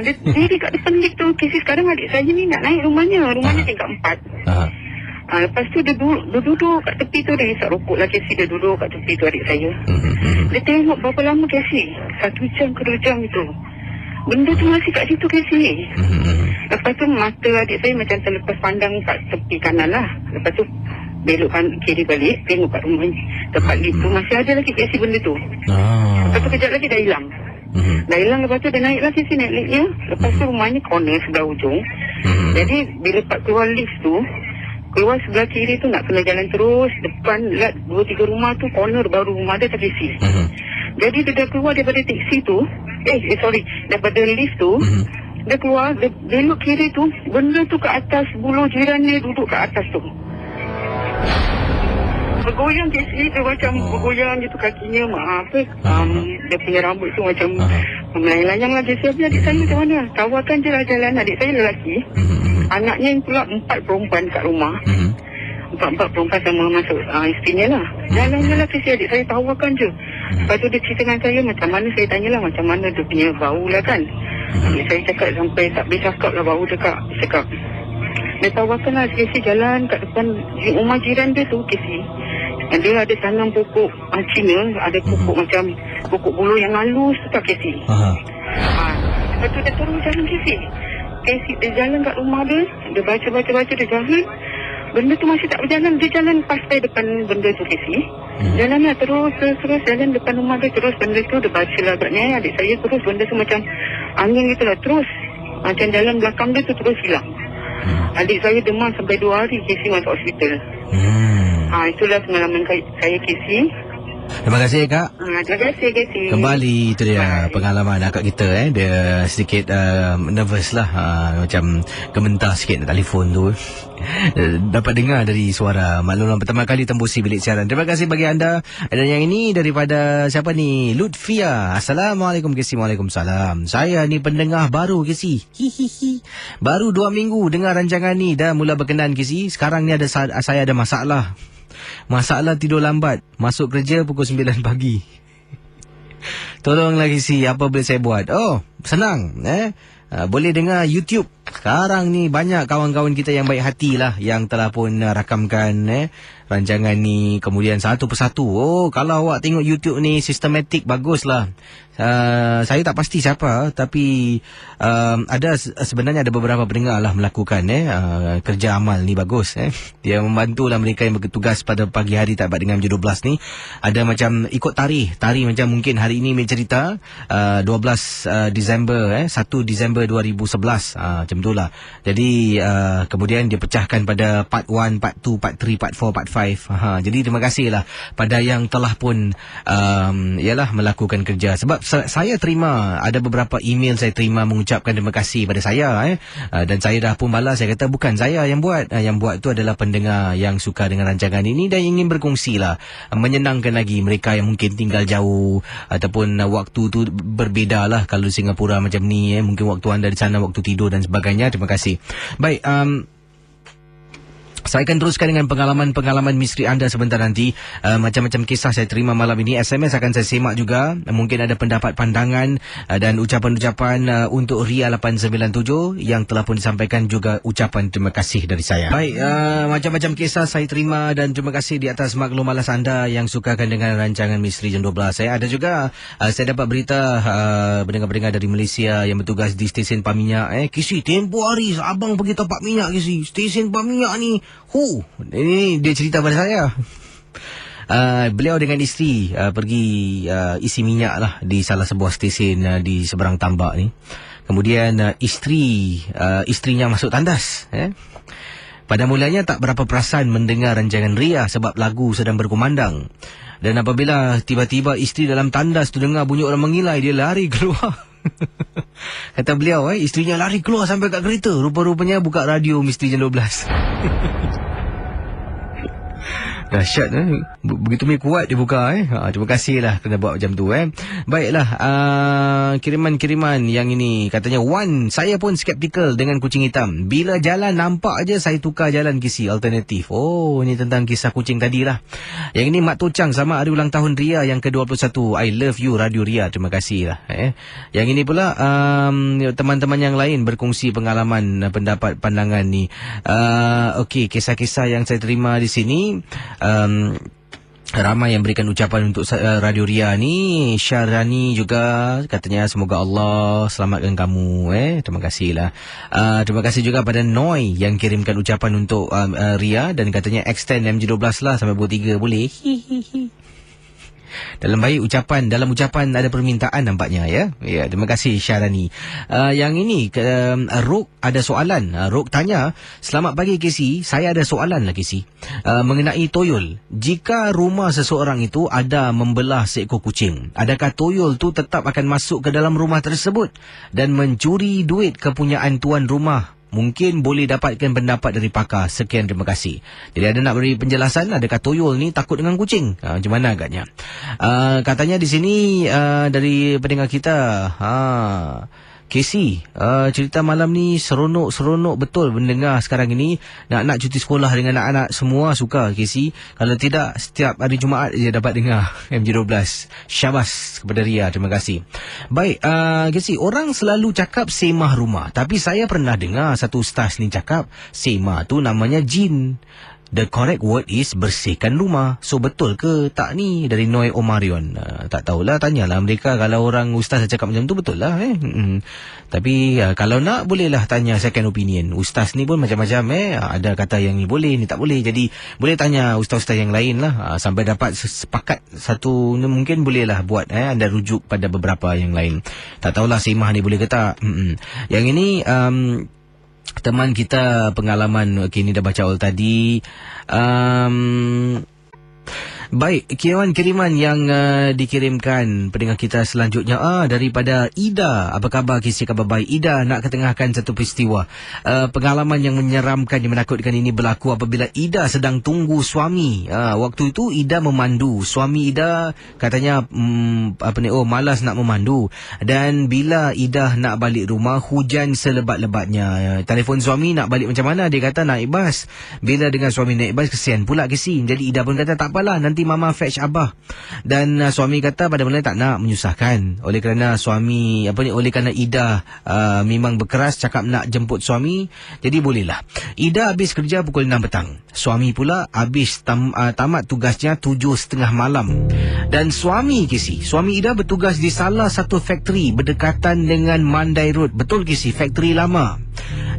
dia diri kat depan lift tu. KC sekarang adik saya ni nak naik rumahnya. Rumahnya tingkat 4. Lepas tu dia duduk kat tepi tu. Dia isap rokok lah KC. Dia duduk kat tepi tu adik saya. Dia tengok berapa lama KC. 1 jam ke 2 jam tu. Benda tu masih kat situ KC. Lepas tu mata adik saya macam terlepas pandang kat tepi kanan lah. Lepas tu belok kiri balik. Tengok kat rumah tempat lift tu. Masih ada lagi KC benda tu. Lepas tu kejap lagi dah hilang. Dah hilang. Lepas tu dia naik lah KC naik liftnya. Lepas tu rumahnya corner sebelah ujung. Jadi bila Pak keluar lift tu, keluar sebelah kiri tu nak kena jalan terus. Depan lihat 2-3 rumah tu corner baru rumah dia tak KC. Jadi dia dah keluar daripada taksi tu. Daripada lift tu. Dia keluar, dia belok kiri tu. Benda tu kat atas buluh jiran dia duduk kat atas tu. Bergoyang KC, dia macam bergoyang gitu kakinya. Dia punya rambut tu macam melayang-layang lah KC. Habis adik saya macam mana? Tawarkan je lah jalan. Adik saya lelaki. Anaknya yang pula 4 perempuan kat rumah. 4 perempuan sama masuk isterinya lah. Jalan-jalan lah KC, adik saya tawarkan je. Lepas tu dia cerita dengan saya macam mana. Saya tanyalah macam mana dia punya bau lah kan. Adik saya cakap sampai tak boleh cakap lah bau dia cakap. Dia tawarkan lah KC jalan kat depan rumah jiran dia tu KC. Dia ada tanam pokok Cina. Ada pokok macam pokok buluh yang halus tu tak KC. Lepas tu dia turun jalan KC. KC dia jalan kat rumah dia. Dia baca dia jalan. Benda tu masih tak berjalan. Dia jalan pasai depan benda tu KC. Jalan lah terus jalan depan rumah dia. Terus benda tu dia baca lah agaknya. Adik saya terus benda tu macam angin gitu lah. Terus macam jalan belakang dia tu terus hilang. Adik saya demam sampai 2 hari KC masuk hospital. Itulah pengalaman saya KC. Terima kasih Kak. Terima kasih KC. Kembali itu dia pengalaman akak kita. Dia sedikit nervous lah. Macam gementar sikit nak telefon tu. Dapat dengar dari suara makluman pertama kali tembusi bilik siaran. Terima kasih bagi anda. Dan yang ini daripada siapa ni? Lutfia. Assalamualaikum KC. Waalaikumsalam. Saya ni pendengar baru KC. Baru 2 minggu dengar rancangan ni. Dah mula berkenan KC. Sekarang ni saya ada masalah. Masalah tidur lambat. Masuk kerja pukul 9 pagi. Tolonglah KC, apa boleh saya buat? Oh, senang. Boleh dengar YouTube. Sekarang ni banyak kawan-kawan kita yang baik hati lah yang telah pun rakamkan rancangan ni kemudian satu persatu. Oh, kalau awak tengok YouTube ni sistematik, baguslah. Saya tak pasti siapa, tapi sebenarnya ada beberapa pendengar lah melakukan kerja amal ni bagus. Dia membantulah mereka yang bertugas pada pagi hari tak dapat dengan jam 12 ni. Ada macam ikut tarikh macam mungkin hari ini cerita 12 Disember 1 Disember 2011 macam itulah. Jadi kemudian dia pecahkan pada part 1, part 2, part 3, part 4, part 5. Jadi terima kasihlah pada yang telah pun melakukan kerja. Sebab saya terima ada beberapa email saya terima mengucapkan terima kasih pada saya dan saya dah pun balas. Saya kata bukan saya yang buat. Yang buat tu adalah pendengar yang suka dengan rancangan ini dan ingin berkongsi lah, menyenangkan lagi mereka yang mungkin tinggal jauh ataupun waktu tu berbeza lah. Kalau di Singapura macam ni mungkin waktu anda di sana waktu tidur dan sebagainya. Terima kasih. Baik, saya akan teruskan dengan pengalaman misteri anda sebentar nanti. Macam-macam kisah saya terima malam ini. SMS akan saya semak juga. Mungkin ada pendapat, pandangan dan ucapan-ucapan untuk Ria 897 yang telah pun disampaikan, juga ucapan terima kasih dari saya. Baik, macam-macam kisah saya terima dan terima kasih di atas maklum malas anda yang sukakan dengan rancangan Misteri Jam 12. Ada juga saya dapat berita pendengar-pendengar dari Malaysia yang bertugas di stesen Paminyak. KC, tempoh hari abang pergi tempat minyak KC. Stesen Paminyak ni ini dia cerita pada saya. Beliau dengan isteri pergi isi minyak lah di salah sebuah stesen di seberang tambak ni. Kemudian isterinya masuk tandas. Pada mulanya tak berapa perasan mendengar rancangan Ria sebab lagu sedang berkumandang. Dan apabila tiba-tiba isteri dalam tandas tu dengar bunyi orang mengilai, dia lari keluar. Kata beliau, isterinya lari keluar sampai kat kereta. Rupa-rupanya buka radio misteri jam 12. Dahsyat, begitu kuat dia buka. Terima kasihlah kena buat macam tu. Baiklah, kiriman-kiriman yang ini katanya, Wan, saya pun skeptikal dengan kucing hitam. Bila jalan nampak aja saya tukar jalan kisi alternatif. Oh, ini tentang kisah kucing tadilah. Yang ini Mak Tocang sama hari ulang tahun Ria yang ke-21. I love you Radio Ria. Terima kasih lah. Yang ini pula teman-teman yang lain berkongsi pengalaman, pendapat, pandangan ni. Okey, kisah-kisah yang saya terima di sini. Ramai yang berikan ucapan untuk Radio Ria ni. Syarani juga katanya semoga Allah selamatkan kamu. Terima kasihlah. Terima kasih juga pada Noi yang kirimkan ucapan untuk Ria dan katanya extend MJ12 lah sampai pukul 3 boleh. Dalam ucapan ada permintaan nampaknya ya. Ya, terima kasih Syarani. Yang ini Rok ada soalan. Rok tanya, selamat pagi Casey, saya ada soalan lah Casey. Mengenai toyol. Jika rumah seseorang itu ada membelah seekor kucing, adakah toyol tu tetap akan masuk ke dalam rumah tersebut dan mencuri duit kepunyaan tuan rumah? Mungkin boleh dapatkan pendapat dari pakar. Sekian, terima kasih. Jadi ada nak beri penjelasan, adakah toyol ni takut dengan kucing? Macam mana agaknya? Katanya di sini dari pendengar kita, Casey, cerita malam ni seronok betul mendengar sekarang ini. Nak cuti sekolah dengan anak-anak semua suka Casey. Kalau tidak, setiap hari Jumaat dia dapat dengar MJ12. Syabas kepada Ria, terima kasih. Baik, Casey, orang selalu cakap semah rumah. Tapi saya pernah dengar satu ustaz ni cakap, semah tu namanya jin. The correct word is bersihkan rumah. So betul ke tak ni? Dari Noi Omarion. Tak tahulah, tanyalah mereka. Kalau orang ustaz cakap macam tu, betul lah. Tapi kalau nak, bolehlah tanya second opinion. Ustaz ni pun macam-macam. Ada kata yang ni boleh, ni tak boleh. Jadi boleh tanya ustaz-ustaz yang lain lah. Sampai dapat sepakat satu, mungkin bolehlah buat. Anda rujuk pada beberapa yang lain. Tak tahulah semah ni boleh ke tak. Yang ini teman kita pengalaman, ni dah baca all tadi. Baik, kiriman yang dikirimkan pendengar kita selanjutnya daripada Ida. Apa khabar Casey? Khabar baik. Ida nak ketengahkan satu peristiwa. Pengalaman yang menyeramkan, yang menakutkan ini berlaku apabila Ida sedang tunggu suami. Waktu itu Ida memandu. Suami Ida katanya malas nak memandu. Dan bila Ida nak balik rumah, hujan selebat-lebatnya. Telefon suami nak balik macam mana? Dia kata naik bas. Bila dengan suami naik bas, kesian pula Casey. Jadi Ida pun kata tak apalah, nanti mama fetch abah. Dan suami kata pada mulanya tak nak menyusahkan. Oleh kerana Ida memang berkeras cakap nak jemput suami, jadi bolehlah. Ida habis kerja pukul 6 petang. Suami pula habis tamat tugasnya 7:30 malam. Dan suami Ida bertugas di salah satu factory berdekatan dengan Mandai Road. Betul Casey, factory lama.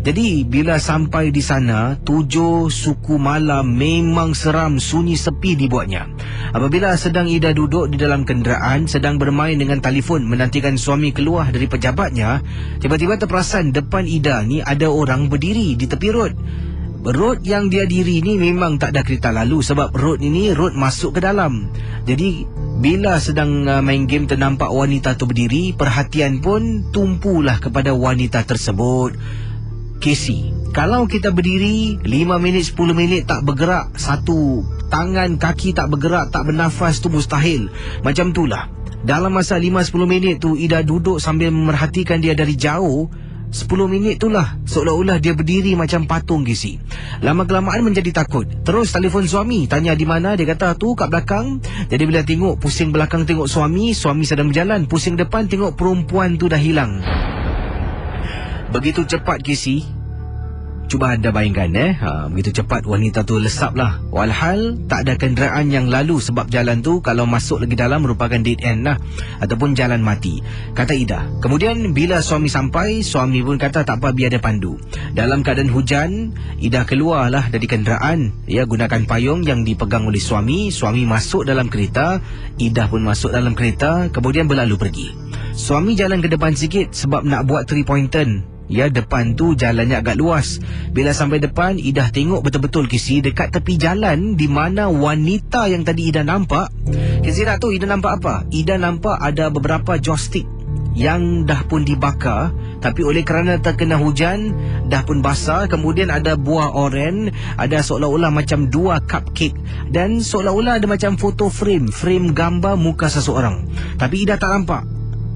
Jadi bila sampai di sana, 7 suku malam, memang seram, sunyi sepi dibuatnya. Apabila sedang Ida duduk di dalam kenderaan, sedang bermain dengan telefon menantikan suami keluar dari pejabatnya, tiba-tiba terperasan depan Ida ni ada orang berdiri di tepi road. Road yang dia diri ni memang tak ada kereta lalu, sebab road ini road masuk ke dalam. Jadi bila sedang main game ternampak wanita tu berdiri, perhatian pun tumpulah kepada wanita tersebut. Casey, kalau kita berdiri 5 minit, 10 minit tak bergerak, satu tangan, kaki tak bergerak, tak bernafas, tu mustahil. Macam itulah. Dalam masa 5-10 minit tu, Ida duduk sambil memerhatikan dia dari jauh. 10 minit itulah seolah-olah dia berdiri macam patung Casey. Lama-kelamaan menjadi takut. Terus telefon suami, tanya di mana. Dia kata tu kat belakang. Jadi bila tengok, pusing belakang tengok suami sedang berjalan. Pusing depan tengok perempuan tu dah hilang. Begitu cepat Casey. Cuba anda bayangkan begitu cepat wanita tu lesaplah. Walhal tak ada kenderaan yang lalu sebab jalan tu kalau masuk lagi dalam merupakan dead end lah, ataupun jalan mati, kata Ida. Kemudian bila suami sampai, suami pun kata tak apa, biar dia pandu. Dalam keadaan hujan, Ida keluarlah dari kenderaan. Ia gunakan payung yang dipegang oleh suami. Suami masuk dalam kereta, Ida pun masuk dalam kereta, kemudian berlalu pergi. Suami jalan ke depan sikit sebab nak buat 3-point turn. Ya, depan tu jalannya agak luas. Bila sampai depan, Ida tengok betul-betul Kisi, dekat tepi jalan di mana wanita yang tadi Ida nampak. Kisi tak tahu Ida nampak apa. Ida nampak ada beberapa joystick yang dah pun dibakar, tapi oleh kerana terkena hujan dah pun basah. Kemudian ada buah oren, ada seolah-olah macam 2 cupcake, dan seolah-olah ada macam foto frame gambar muka seseorang. Tapi Ida tak nampak,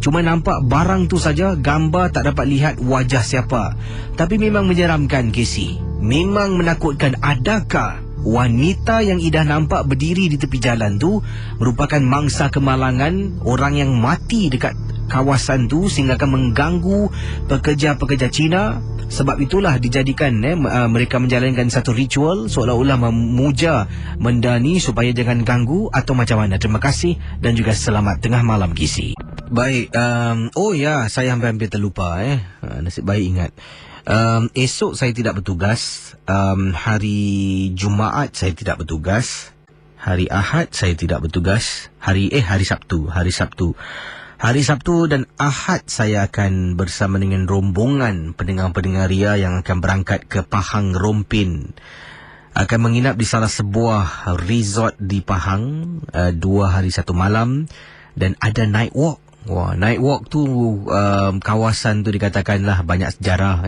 cuma nampak barang tu saja, gambar, tak dapat lihat wajah siapa. Tapi memang menyeramkan, Casey. Memang menakutkan. Adakah wanita yang Ida nampak berdiri di tepi jalan tu merupakan mangsa kemalangan, orang yang mati dekat kawasan tu sehingga akan mengganggu pekerja-pekerja Cina? Sebab itulah dijadikan mereka menjalankan satu ritual seolah-olah memuja benda ni supaya jangan ganggu, atau macam mana? Terima kasih dan juga selamat tengah malam, Kisi. Baik, oh ya, saya hampir terlupa. Nasib baik ingat. Esok saya tidak bertugas. Hari Jumaat saya tidak bertugas. Hari Ahad saya tidak bertugas. Hari Sabtu. Hari Sabtu dan Ahad saya akan bersama dengan rombongan pendengar-pendengar Ria yang akan berangkat ke Pahang Rompin. Akan menginap di salah sebuah resort di Pahang 2 hari 1 malam, dan ada night walk. Wah, night walk tu kawasan tu dikatakanlah banyak sejarah.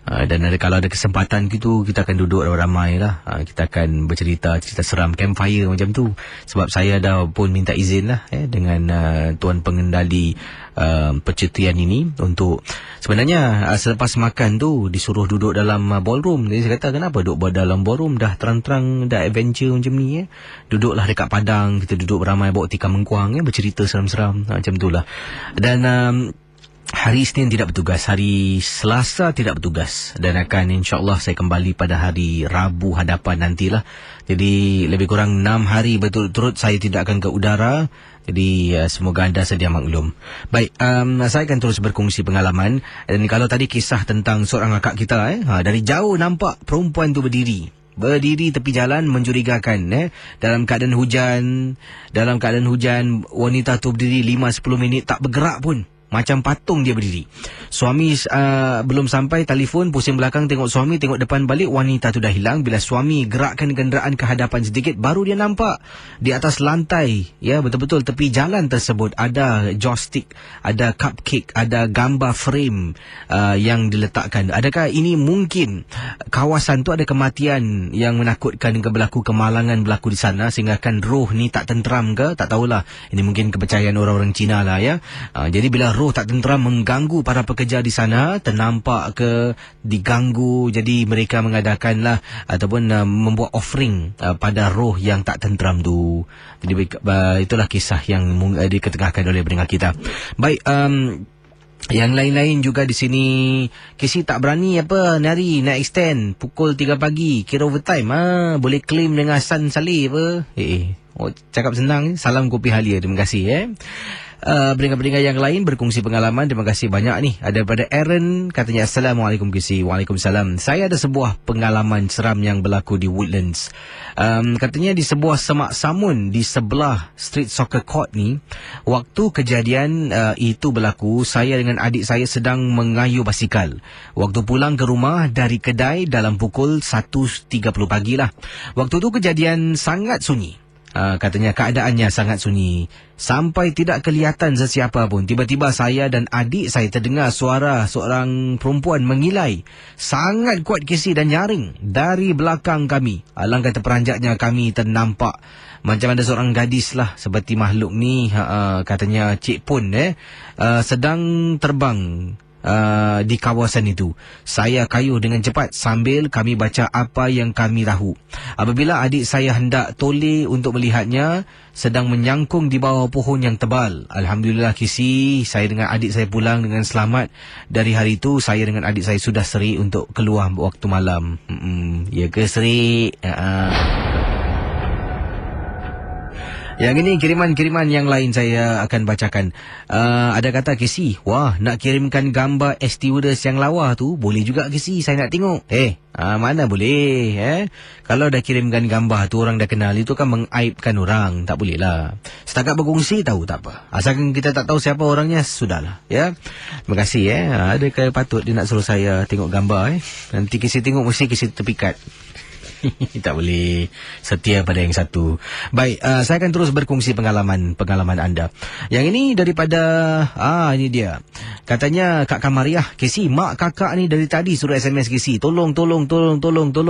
Dan kalau ada kesempatan gitu, kita akan duduk ramai lah. Kita akan cerita seram, campfire macam tu. Sebab saya dah pun minta izin lah dengan tuan pengendali percutian ini untuk sebenarnya selepas makan tu disuruh duduk dalam ballroom. Jadi saya kata, kenapa duduk dalam ballroom? Dah terang-terang dah adventure macam ni. Duduklah dekat padang, kita duduk beramai bawa tikar mengkuang, bercerita seram-seram macam tu lah. Dan hari Isnin tidak bertugas, hari Selasa tidak bertugas, dan akan insyaAllah saya kembali pada hari Rabu hadapan nantilah. Jadi lebih kurang 6 hari berturut-turut saya tidak akan ke udara. Jadi semoga anda sedia maklum. Baik, saya akan terus berkongsi pengalaman. Dan kalau tadi kisah tentang seorang akak kita, dari jauh nampak perempuan tu berdiri tepi jalan, mencurigakan. Dalam keadaan hujan, wanita tu berdiri 5-10 minit tak bergerak pun, macam patung dia berdiri. Suami belum sampai telefon, pusing belakang tengok suami, tengok depan balik, wanita tu dah hilang. Bila suami gerakkan kenderaan ke hadapan sedikit, baru dia nampak di atas lantai, ya betul-betul tepi jalan tersebut, ada joystick, ada cupcake, ada gambar frame yang diletakkan. Adakah ini mungkin kawasan tu ada kematian yang menakutkan ke berlaku kemalangan berlaku di sana sehingga kan roh ni tak tenteram ke? Tak tahulah. Ini mungkin kepercayaan orang-orang Cina lah ya. Jadi bila roh tak tenteram mengganggu para pekerja di sana, ternampak ke diganggu, jadi mereka mengadakanlah ataupun membuat offering pada roh yang tak tenteram tu. Jadi itulah kisah yang diketengahkan oleh pendengar kita. Baik, yang lain-lain juga di sini. Kisi tak berani nak extend pukul 3 pagi, kira overtime. Boleh claim dengan San Salih apa? Cakap senang. Salam kopi Halia. Terima kasih pendengar-pendengar yang lain berkongsi pengalaman. Terima kasih banyak ni. Ada daripada Aaron, katanya Assalamualaikum Kisi. Waalaikumsalam. Saya ada sebuah pengalaman seram yang berlaku di Woodlands. Katanya di sebuah semak samun di sebelah street soccer court ni. Waktu kejadian itu berlaku, saya dengan adik saya sedang mengayuh basikal. Waktu pulang ke rumah dari kedai dalam pukul 1.30 pagi lah. Waktu tu kejadian sangat sunyi. Katanya keadaannya sangat sunyi sampai tidak kelihatan sesiapa pun. Tiba-tiba saya dan adik saya terdengar suara seorang perempuan mengilai sangat kuat, Kisi, dan nyaring dari belakang kami. Alangkah terperanjatnya kami ternampak macam ada seorang gadis lah seperti makhluk ni. Katanya Cik Pun sedang terbang di kawasan itu. Saya kayuh dengan cepat sambil kami baca apa yang kami tahu. Apabila adik saya hendak toleh untuk melihatnya, sedang menyangkung di bawah pohon yang tebal. Alhamdulillah Kisi, saya dengan adik saya pulang dengan selamat. Dari hari itu saya dengan adik saya sudah serik untuk keluar waktu malam. Ya ke serik? Yang ini kiriman-kiriman yang lain saya akan bacakan. Ada kata Casey, wah nak kirimkan gambar air stewardess yang lawa tu, boleh juga Casey, saya nak tengok. Mana boleh Kalau dah kirimkan gambar tu orang dah kenal, itu kan mengaibkan orang, tak boleh lah. Setakat berkongsi tahu tak apa. Asalkan kita tak tahu siapa orangnya, sudahlah ya. Terima kasih Adakah patut dia nak suruh saya tengok gambar Nanti Casey tengok mesti Casey terpikat. Tak boleh setia pada yang satu. Baik, saya akan terus berkongsi pengalaman anda. Yang ini daripada ini dia. Katanya Kak Kamariah, Casey, mak kakak ni dari tadi suruh SMS Casey, tolong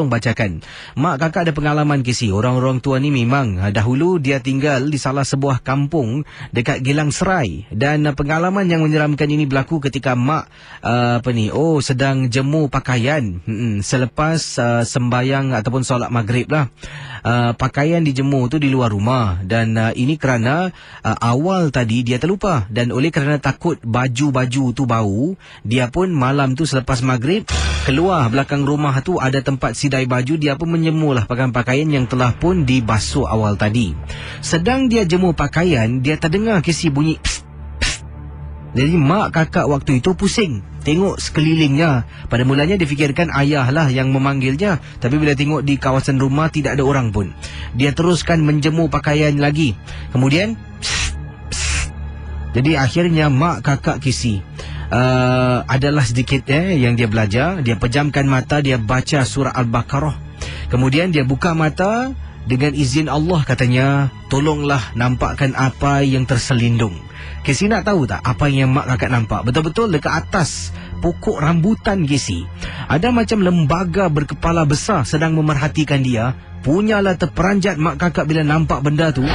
bacakan. Mak kakak ada pengalaman Casey. Orang-orang tua ni memang dahulu dia tinggal di salah sebuah kampung dekat Gelang Serai, dan pengalaman yang menyeramkan ini berlaku ketika mak sedang jemur pakaian selepas sembayang ataupun solat maghrib lah. Pakaian dijemur tu di luar rumah, dan ini kerana awal tadi dia terlupa, dan oleh kerana takut baju-baju tu bau, dia pun malam tu selepas maghrib keluar belakang rumah tu ada tempat sidai baju, dia pun menjemurlah pakaian yang telah pun dibasuh awal tadi. Sedang dia jemur pakaian, dia terdengar Casey bunyi pss, pss. Jadi mak kakak waktu itu pusing tengok sekelilingnya. Pada mulanya dia fikirkan ayah lah yang memanggilnya, tapi bila tengok di kawasan rumah tidak ada orang pun, dia teruskan menjemur pakaian lagi. Kemudian pss, pss. Jadi akhirnya mak kakak Casey adalah sedikit yang dia belajar. Dia pejamkan mata, dia baca surah Al-Baqarah. Kemudian dia buka mata, dengan izin Allah katanya, tolonglah nampakkan apa yang terselindung. Casey nak tahu tak apa yang mak kakak nampak? Betul-betul dekat atas pokok rambutan Casey, ada macam lembaga berkepala besar sedang memerhatikan dia. Punyalah terperanjat mak kakak bila nampak benda tu.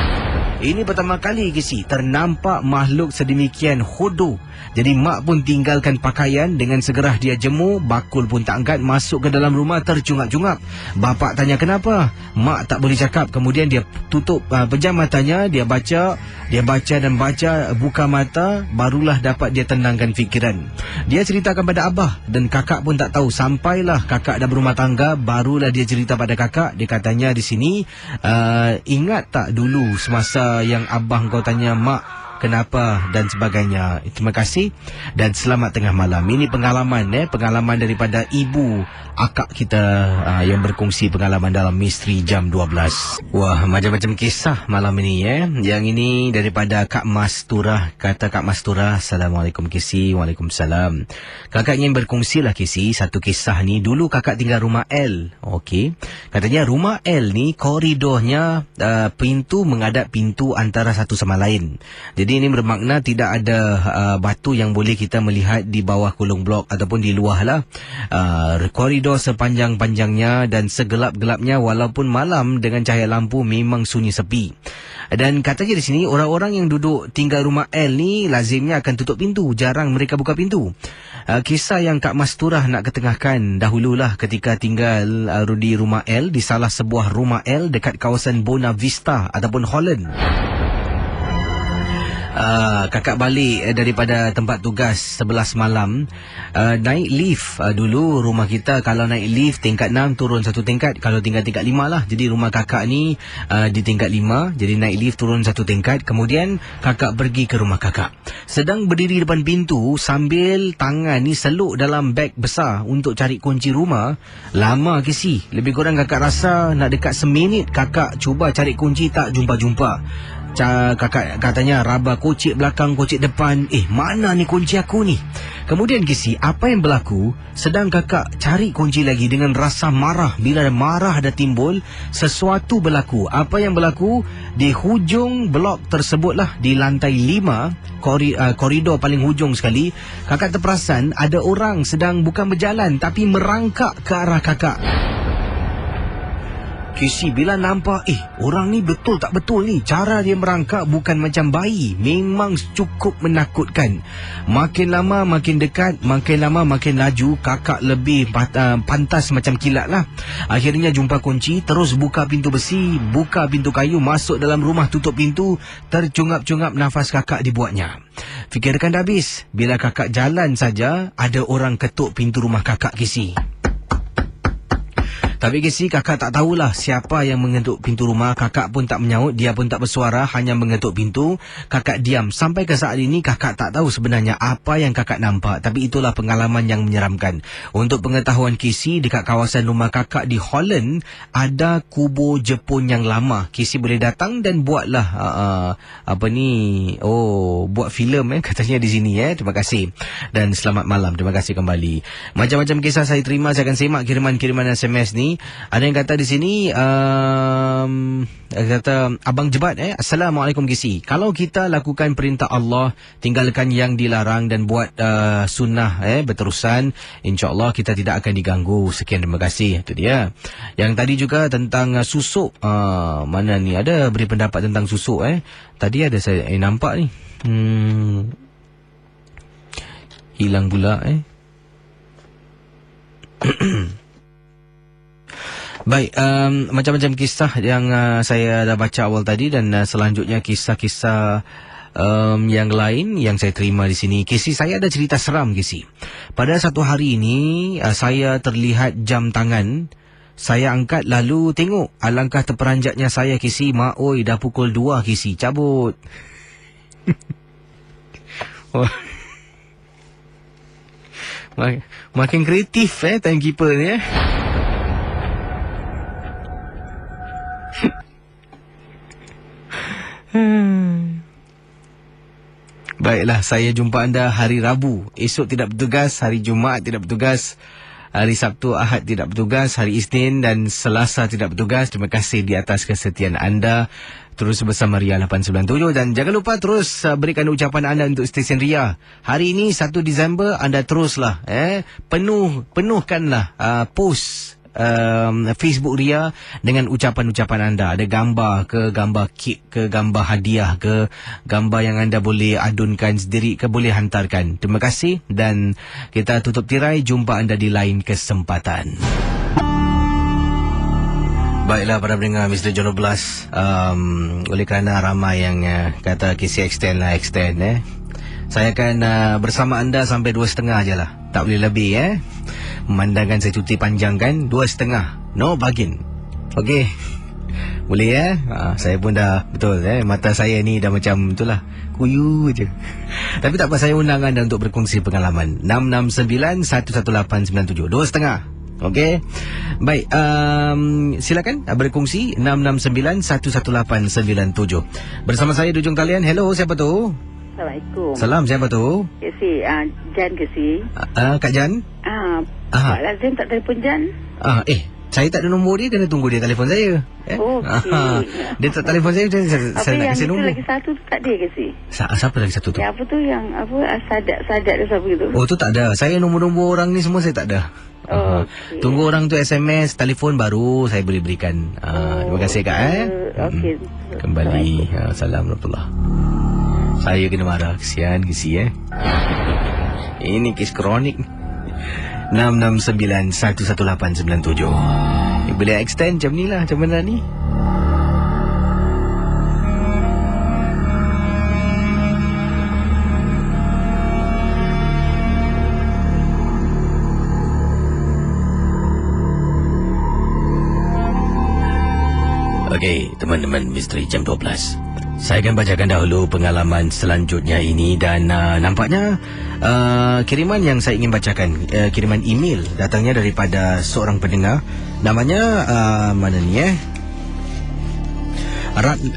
Ini pertama kali Casey ternampak makhluk sedemikian hodoh. Jadi mak pun tinggalkan pakaian, dengan segera dia jemur, bakul pun tak angkat, masuk ke dalam rumah tercungap-cungap. Bapak tanya kenapa? Mak tak boleh cakap. Kemudian dia tutup pejam matanya, dia baca, buka mata, barulah dapat dia tenangkan fikiran. Dia ceritakan pada abah, dan kakak pun tak tahu. Sampailah kakak dah berumah tangga, barulah dia cerita pada kakak. Dia katanya di sini, ingat tak dulu semasa yang abah kau tanya mak kenapa dan sebagainya. Terima kasih dan selamat tengah malam. Ini pengalaman daripada ibu akak kita yang berkongsi pengalaman dalam Misteri Jam 12. Wah, macam-macam kisah malam ini Yang ini daripada Kak Masturah. Kata Kak Masturah, Assalamualaikum Casey. Waalaikumsalam. Kakak ingin berkongsi lah Casey satu kisah ni. Dulu kakak tinggal rumah L. Okey. Katanya rumah L ni koridornya pintu menghadap pintu antara satu sama lain. Jadi ini bermakna tidak ada batu yang boleh kita melihat di bawah kolong blok ataupun di luar lah. Koridor sepanjang-panjangnya dan segelap-gelapnya, walaupun malam dengan cahaya lampu memang sunyi sepi. Dan katanya di sini orang-orang yang duduk tinggal rumah L ni lazimnya akan tutup pintu, jarang mereka buka pintu. Kisah yang Kak Masturah nak ketengahkan dahululah ketika tinggal di rumah L, di salah sebuah rumah L dekat kawasan Bona Vista ataupun Holland. Kakak balik daripada tempat tugas 11 malam, naik lift. Dulu rumah kita kalau naik lift tingkat 6 turun satu tingkat, kalau tingkat 5 lah. Jadi rumah kakak ni di tingkat 5, jadi naik lift turun satu tingkat. Kemudian kakak pergi ke rumah kakak, sedang berdiri depan pintu sambil tangan ni seluk dalam beg besar untuk cari kunci rumah. Lama Casey, lebih kurang kakak rasa nak dekat seminit kakak cuba cari kunci, tak jumpa-jumpa. Kakak katanya raba kocik belakang, kocik depan. Mana ni kunci aku ni? Kemudian Casey, apa yang berlaku? Sedang kakak cari kunci lagi dengan rasa marah. Bila marah dah timbul, sesuatu berlaku. Apa yang berlaku? Di hujung blok tersebutlah, di lantai 5, koridor paling hujung sekali, kakak terperasan ada orang sedang bukan berjalan tapi merangkak ke arah kakak. Casey bila nampak, orang ni betul tak betul ni. Cara dia merangkak bukan macam bayi. Memang cukup menakutkan. Makin lama makin dekat, makin lama makin laju. Kakak lebih pantas macam kilat lah. Akhirnya jumpa kunci, terus buka pintu besi, buka pintu kayu, masuk dalam rumah, tutup pintu. Tercungap-cungap nafas kakak dibuatnya. Fikirkan dah habis. Bila kakak jalan saja, ada orang ketuk pintu rumah kakak Casey. Tapi Casey, kakak tak tahulah siapa yang mengetuk pintu rumah. Kakak pun tak menyaut, dia pun tak bersuara, hanya mengetuk pintu. Kakak diam. Sampai ke saat ini kakak tak tahu sebenarnya apa yang kakak nampak. Tapi itulah pengalaman yang menyeramkan. Untuk pengetahuan Casey, dekat kawasan rumah kakak di Holland ada kubur Jepun yang lama. Casey boleh datang dan buatlah buat filem katanya di sini. Terima kasih dan selamat malam. Terima kasih kembali. Macam-macam kisah saya terima. Saya akan semak kiriman-kiriman SMS ni. Ada yang kata di sini kata Abang Jebat Assalamualaikum Casey. Kalau kita lakukan perintah Allah, tinggalkan yang dilarang dan buat sunnah berterusan, insya-Allah kita tidak akan diganggu. Sekian, terima kasih. Itu dia. Yang tadi juga tentang susuk. Mana ni ada beri pendapat tentang susuk. Tadi ada saya nampak ni. Hilang pula. Baik, macam-macam kisah yang saya dah baca awal tadi dan selanjutnya kisah-kisah yang lain yang saya terima di sini. Casey, saya ada cerita seram, Casey. Pada satu hari ini saya terlihat jam tangan. Saya angkat lalu tengok, alangkah terperanjatnya saya, Casey. Mak oi, dah pukul 2, Casey. Cabut. Makin kreatif timekeeper ni Baiklah, saya jumpa anda hari Rabu. Esok tidak bertugas, hari Jumaat tidak bertugas, hari Sabtu, Ahad tidak bertugas, hari Isnin dan Selasa tidak bertugas. Terima kasih di atas kesetiaan anda. Terus bersama Ria 897 dan jangan lupa terus berikan ucapan anda untuk stesen Ria. Hari ini 1 Disember anda teruslah penuhkanlah post Facebook Ria dengan ucapan-ucapan anda. Ada gambar ke, gambar kek ke, gambar hadiah ke, gambar yang anda boleh adunkan sendiri ke, boleh hantarkan. Terima kasih dan kita tutup tirai. Jumpa anda di lain kesempatan. Baiklah para pendengar Mr. John 12, oleh kerana ramai yang kata Casey extend. Saya akan bersama anda sampai 2.30 je lah. Tak boleh lebih Memandangkan saya cuti panjang kan, 2.30. No bargain. Okey. Boleh saya pun dah betul mata saya ni dah macam itulah, kuyu je. Tapi tak apa, saya undang anda untuk berkongsi pengalaman. 669-11897 2.30. Okey. Baik, silakan berkongsi 669-11897. Bersama saya di ujung talian. Hello, siapa tu? Assalamualaikum. Salam, siapa tu? Casey, Jan Casey. Kak Jan? Pak Lazim tak telefon Jan? Saya tak ada nombor dia, kena tunggu dia telefon saya. Okey. Dia tak telefon saya nak kasi nombor. Lagi satu tu tak ada ke si? Siapa lagi satu tu? Yang apa tu, yang apa, Sadat dia siapa tu? Oh, tu tak ada. Saya nombor-nombor orang ni semua saya tak ada. Okay. Tunggu orang tu SMS, telefon baru saya boleh berikan. Terima kasih Kak. Okey. Kembali. Assalamualaikum. Saya kena marah. Kesian Kesi Ini kes kronik. 669-11897. Boleh extend macam ni lah, macam mana ni? Okey, teman-teman Misteri Jam 12. Saya akan bacakan dahulu pengalaman selanjutnya ini dan nampaknya kiriman yang saya ingin bacakan, kiriman email datangnya daripada seorang pendengar. Namanya mana ni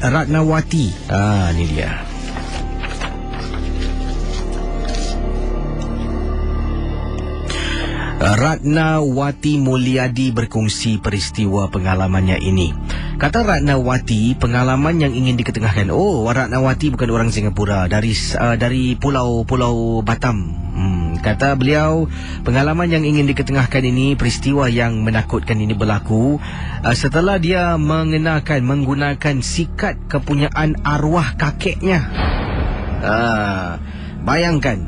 Ratnawati. Ni dia. Ratnawati Mulyadi berkongsi peristiwa pengalamannya ini. Kata Ratnawati, pengalaman yang ingin diketengahkan. Oh, Ratnawati bukan orang Singapura, dari Pulau Batam. Kata beliau, pengalaman yang ingin diketengahkan ini, peristiwa yang menakutkan ini berlaku setelah dia menggunakan sikat kepunyaan arwah kakeknya. Bayangkan,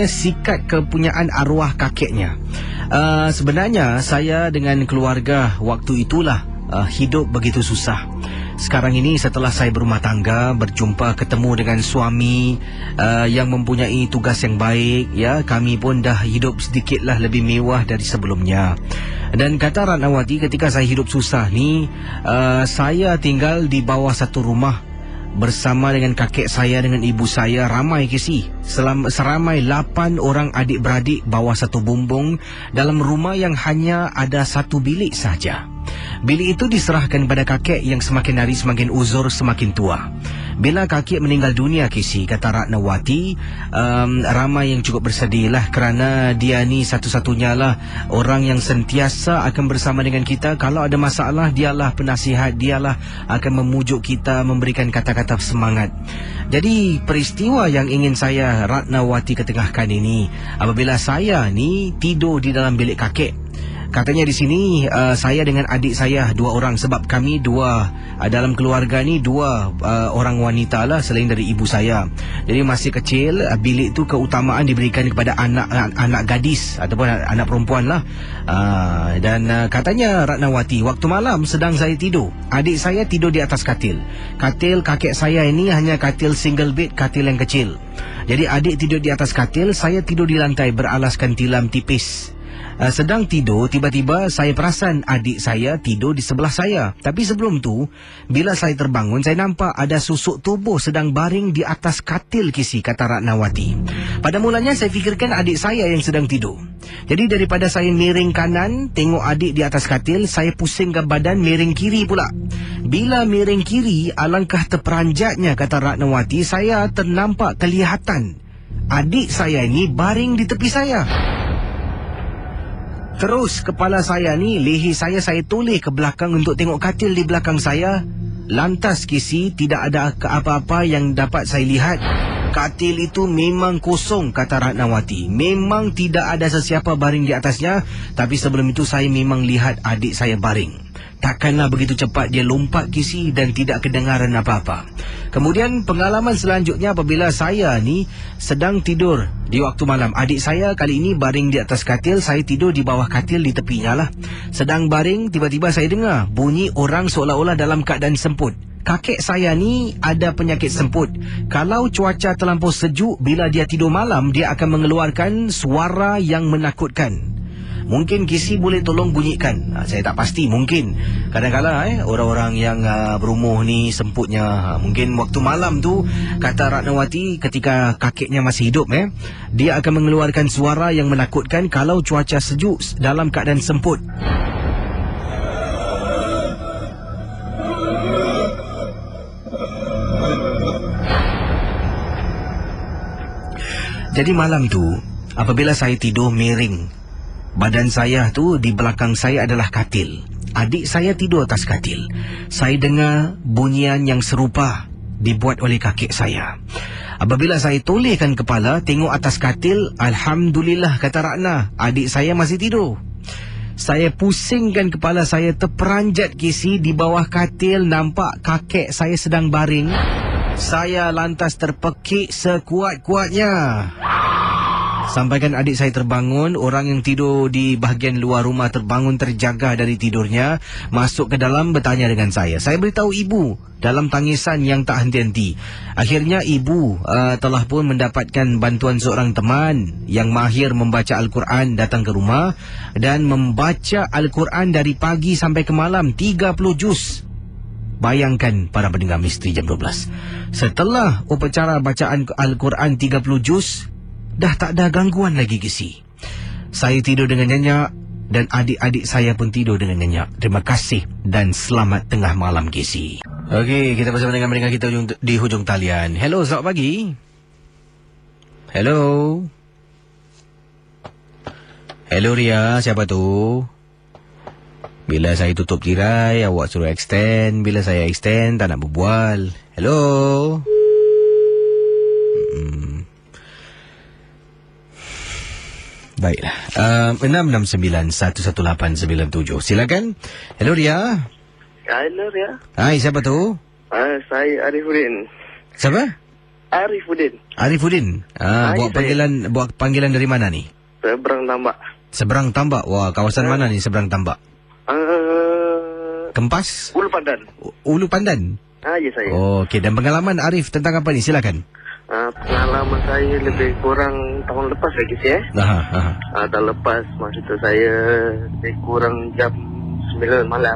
sikat kepunyaan arwah kakeknya. Sebenarnya saya dengan keluarga waktu itulah hidup begitu susah. sekarang ini setelah saya berumah tangga, berjumpa ketemu dengan suami yang mempunyai tugas yang baik, ya, kami pun dah hidup sedikitlah lebih mewah dari sebelumnya. Dan kata Ratnawati, ketika saya hidup susah ni, saya tinggal di bawah satu rumah bersama dengan kakek saya dengan ibu saya, ramai kisi, seramai 8 orang adik-beradik bawah satu bumbung dalam rumah yang hanya ada satu bilik saja. Bilik itu diserahkan pada kakek yang semakin hari semakin uzur, semakin tua. Bila kakek meninggal dunia, kisi, kata Ratnawati, ramai yang cukup bersedih lah, kerana dia ni satu-satunya lah orang yang sentiasa akan bersama dengan kita. Kalau ada masalah, dialah penasihat, dialah akan memujuk kita, memberikan kata-kata semangat. Jadi peristiwa yang ingin saya Ratnawati ketengahkan ini, apabila saya ni tidur di dalam bilik kakek. Katanya di sini saya dengan adik saya 2 orang, sebab kami 2 dalam keluarga ni 2 orang wanita lah selain dari ibu saya. Jadi masih kecil, bilik tu keutamaan diberikan kepada anak gadis ataupun anak perempuan lah. Dan katanya Ratnawati, waktu malam sedang saya tidur, adik saya tidur di atas katil. Katil kakek saya ini hanya katil single bed, katil yang kecil. Jadi adik tidur di atas katil, saya tidur di lantai beralaskan tilam tipis. Sedang tidur, tiba-tiba saya perasan adik saya tidur di sebelah saya. Tapi sebelum tu, bila saya terbangun, saya nampak ada susuk tubuh sedang baring di atas katil, kisi, kata Ratnawati. Pada mulanya saya fikirkan adik saya yang sedang tidur. Jadi daripada saya miring kanan tengok adik di atas katil, saya pusingkan badan miring kiri pula. Bila miring kiri, alangkah terperanjatnya, kata Ratnawati, saya ternampak kelihatan adik saya ini baring di tepi saya. Terus kepala saya ni, leher saya toleh ke belakang untuk tengok katil di belakang saya. Lantas, kisi, tidak ada apa-apa yang dapat saya lihat. Katil itu memang kosong, kata Ratnawati. Memang tidak ada sesiapa baring di atasnya. Tapi sebelum itu saya memang lihat adik saya baring. Takkanlah begitu cepat dia lompat, kisi, dan tidak kedengaran apa-apa. Kemudian pengalaman selanjutnya apabila saya ni sedang tidur di waktu malam. Adik saya kali ini baring di atas katil, saya tidur di bawah katil di tepinya lah. Sedang baring, tiba-tiba saya dengar bunyi orang seolah-olah dalam keadaan semput. Kakek saya ni ada penyakit semput. Kalau cuaca terlampau sejuk, bila dia tidur malam, dia akan mengeluarkan suara yang menakutkan. Mungkin kisi boleh tolong bunyikan. Saya tak pasti, mungkin kadang-kadang orang-orang yang berumur ni semputnya. Mungkin waktu malam tu, kata Ratnawati, ketika kakeknya masih hidup, dia akan mengeluarkan suara yang menakutkan kalau cuaca sejuk dalam keadaan semput. Jadi malam tu, apabila saya tidur miring, badan saya tu di belakang saya adalah katil. Adik saya tidur atas katil. Saya dengar bunyian yang serupa dibuat oleh kakek saya. Apabila saya tolehkan kepala, tengok atas katil, alhamdulillah, kata Ratna, adik saya masih tidur. Saya pusingkan kepala saya, terperanjat, kisi, di bawah katil nampak kakek saya sedang baring. Saya lantas terpekik sekuat-kuatnya. Sampaikan adik saya terbangun, orang yang tidur di bahagian luar rumah terbangun terjaga dari tidurnya, masuk ke dalam bertanya dengan saya. Saya beritahu ibu dalam tangisan yang tak henti-henti. Akhirnya ibu telah pun mendapatkan bantuan seorang teman yang mahir membaca Al-Quran datang ke rumah dan membaca Al-Quran dari pagi sampai ke malam, 30 juz. Bayangkan para pendengar Misteri Jam 12. Setelah upacara bacaan Al-Quran 30 juz, dah tak ada gangguan lagi, kisi. Saya tidur dengan nyenyak dan adik-adik saya pun tidur dengan nyenyak. Terima kasih dan selamat tengah malam, kisi. Okey, kita bersama dengan pendengar kita di hujung talian. Hello, selamat pagi. Hello. Hello Ria, siapa tu? Bila saya tutup tirai, awak suruh extend. Bila saya extend, tak nak berbual. Hello. Baiklah. 669-11897. Silakan. Hello Ria. Hello Ria. Hai, siapa tu? Saya Arifuddin. Siapa? Arifuddin. Arifuddin. Buat panggilan dari mana ni? Seberang Tambak. Seberang Tambak. Wah, kawasan mana ni Seberang Tambak? Kempas? Ulu Pandan. Ulu Pandan? Ya saya. Oh, okey. Dan pengalaman Arif tentang apa ni? Silakan. Pengalaman saya lebih kurang tahun lepas lagi sih tahun lepas maksud saya lebih kurang jam 9 malam.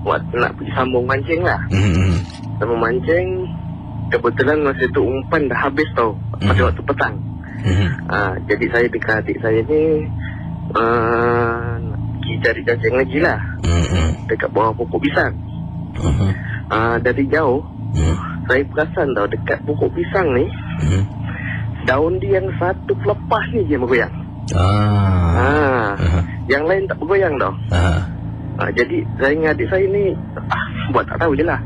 Waktu nak pergi sambung mancing lah. Sambung mancing, kebetulan masa tu umpan dah habis tau pada waktu petang. Jadi saya dengan adik saya ni pergi cari cacing lagi lah dekat bawah pokok pisang. Dari jauh saya perasan tau dekat pokok pisang ni daun dia yang satu pelepah ni je bergoyang. Yang lain tak bergoyang tau. Jadi saya dengan adik saya ni buat tak tahu je lah.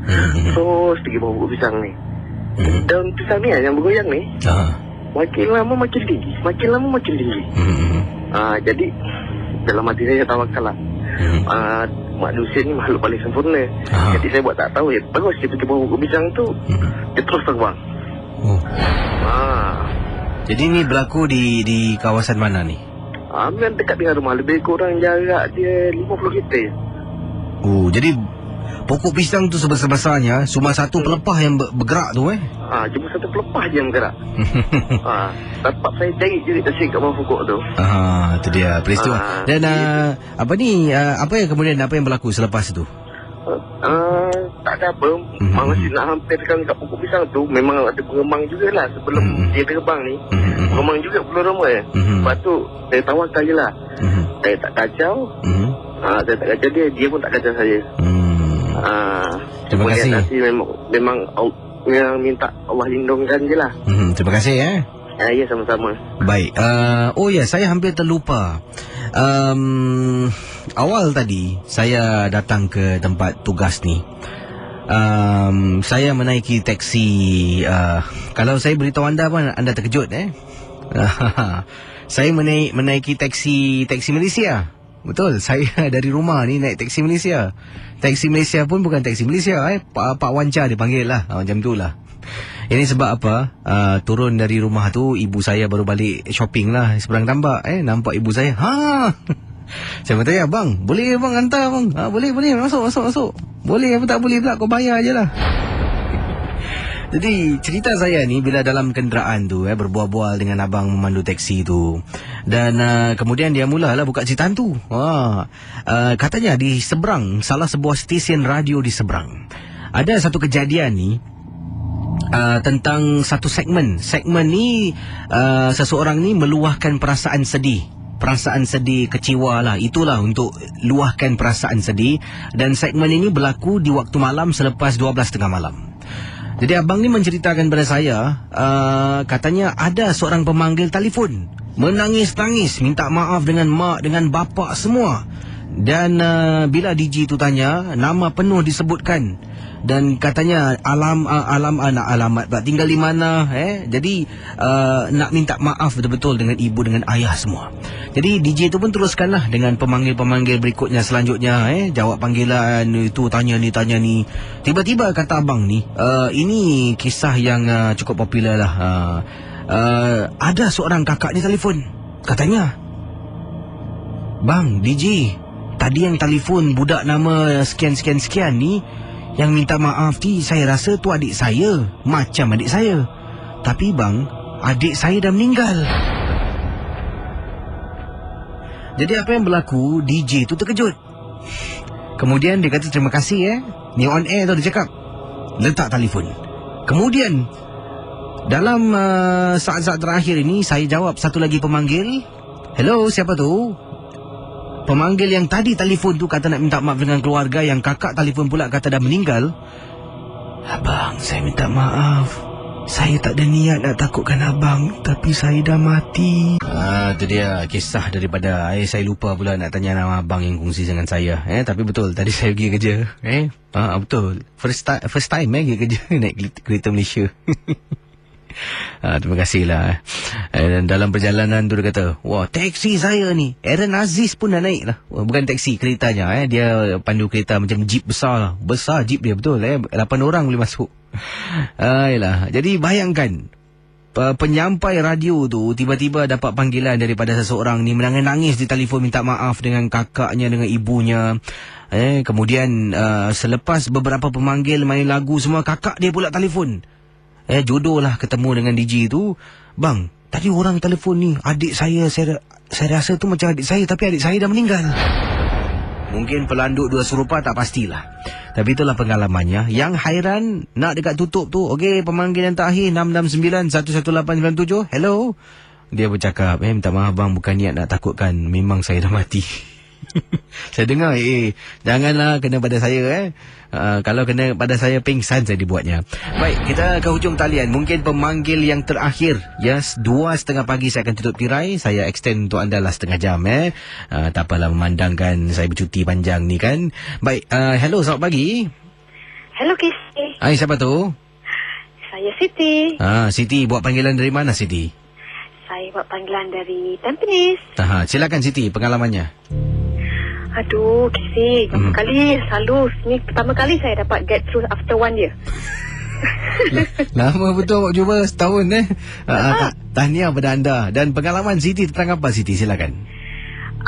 Terus pergi bawah pokok pisang ni. Daun pisang ni yang bergoyang ni makin lama makin tinggi, makin lama makin tinggi. Jadi dalam hati saya tawakal lah. Manusia ni makhluk paling sempurna. Jadi saya buat tak tahu, terus dia pergi bawah pokok pisang tu, dia terus terbang. Jadi ni berlaku di kawasan mana ni? Memang dekat dengan rumah, lebih kurang jarak dia 50 meter. Jadi pokok pisang tu sebesar-besarnya cuma satu pelepah yang bergerak tu cuma satu pelepah je yang bergerak. Dapat saya jerit-jerit tersikat kat bawah pokok tu. Itu dia peristiwa. Dan apa yang berlaku selepas tu? Tak ada apa. Masih nak hampirkan kat pokok pisang tu, memang ada pengemang jugalah sebelum dia terbang ni. Pengemang juga belum ramai. Lepas tu saya tawakal je lah. Saya tak kacau. Saya tak kacau dia pun tak kacau saya. Terima kasih. Nanti memang yang minta Allah lindungkan je lah. Terima kasih ya, sama-sama. Baik. Saya hampir terlupa. Awal tadi saya datang ke tempat tugas ni. Saya menaiki teksi. Kalau saya beritahu anda pun anda terkejut Saya menaiki teksi Malaysia. Betul, saya dari rumah ni naik teksi Malaysia. Teksi Malaysia pun bukan teksi Malaysia Pak Wanca dipanggil lah, macam tu lah. Ini sebab apa? Turun dari rumah tu, ibu saya baru balik shopping lah seberang tambak. Nampak ibu saya. Saya kata, bang, boleh bang hantar bang? Boleh, masuk. Boleh apa tak boleh pula, kau bayar je lah. Jadi cerita saya ni bila dalam kenderaan tu berbual-bual dengan abang memandu teksi tu. Dan kemudian dia mulalah buka cerita tu. Katanya di seberang, salah sebuah stesen radio di seberang, ada satu kejadian ni tentang satu segmen. Segmen ni seseorang ni meluahkan perasaan sedih. Perasaan sedih, kecewa lah. Itulah untuk luahkan perasaan sedih. Dan segmen ini berlaku di waktu malam selepas 12:30 malam. Jadi abang ni menceritakan pada saya, katanya ada seorang pemanggil telefon, menangis-nangis, minta maaf dengan mak, dengan bapa semua. Dan bila DJ tu tanya, nama penuh disebutkan. Dan katanya alamat pula, tinggal di mana. Jadi nak minta maaf betul-betul dengan ibu, dengan ayah semua. Jadi DJ tu pun teruskanlah dengan pemanggil-pemanggil berikutnya selanjutnya. Jawab panggilan itu, tanya ni. Tiba-tiba kata abang ni, ini kisah yang cukup popular lah. Ada seorang kakak ni telefon. Katanya, bang DJ, tadi yang telefon budak nama sekian-sekian ni, yang minta maaf ni, saya rasa tu adik saya. Macam adik saya. Tapi bang, adik saya dah meninggal. Jadi apa yang berlaku, DJ tu terkejut. Kemudian dia kata terima kasih ni on air tau, dia cakap. Letak telefon. Kemudian dalam saat-saat terakhir ini, saya jawab satu lagi pemanggil. Hello, siapa tu? Pemanggil yang tadi telefon tu kata nak minta maaf dengan keluarga. Yang kakak telefon pula kata dah meninggal. Abang, saya minta maaf. Saya tak ada niat nak takutkan abang, tapi saya dah mati. Itu dia kisah daripada saya lupa pula nak tanya nama abang yang kongsi dengan saya. Tapi betul, tadi saya pergi kerja. Betul. First time pergi kerja naik kereta Malaysia. Terima kasihlah. Dan dalam perjalanan tu dia kata, wah, teksi saya ni, Aaron Aziz pun dah naik lah. Bukan teksi, keretanya. Dia pandu kereta macam jeep besar lah. Besar jeep dia, betul. 8 orang boleh masuk. Jadi bayangkan, penyampai radio tu tiba-tiba dapat panggilan daripada seseorang ni menangis-nangis di telefon minta maaf dengan kakaknya, dengan ibunya. Kemudian selepas beberapa pemanggil main lagu semua, kakak dia pula telefon. Jodoh lah ketemu dengan DJ tu. Bang, tadi orang telefon ni adik saya rasa tu macam adik saya, tapi adik saya dah meninggal. Mungkin pelanduk dua serupa, tak pastilah. Tapi itulah pengalamannya. Yang hairan nak dekat tutup tu. Okey, pemanggilan terakhir 669-11897. Hello. Dia bercakap, minta maaf bang, bukan niat nak takutkan, memang saya dah mati. Saya dengar, janganlah kena pada saya. Kalau kena pada saya, pingsan saya dibuatnya. Baik, kita ke hujung talian. Mungkin pemanggil yang terakhir. Yes, 2:30 pagi saya akan tutup tirai. Saya extend untuk anda lah setengah jam. Tak apalah, memandangkan saya bercuti panjang ni kan. Baik, hello, selamat pagi. Hello, Casey. Hai, siapa tu? Saya Siti. Siti, buat panggilan dari mana Siti? Saya buat panggilan dari Tampines. Silakan Siti, pengalamannya. Aduh, Casey, pertama kali saya dapat get through after 1 year. Lama betul awak cuba setahun tahniah pada anda. Dan pengalaman Siti tentang apa Siti, silakan.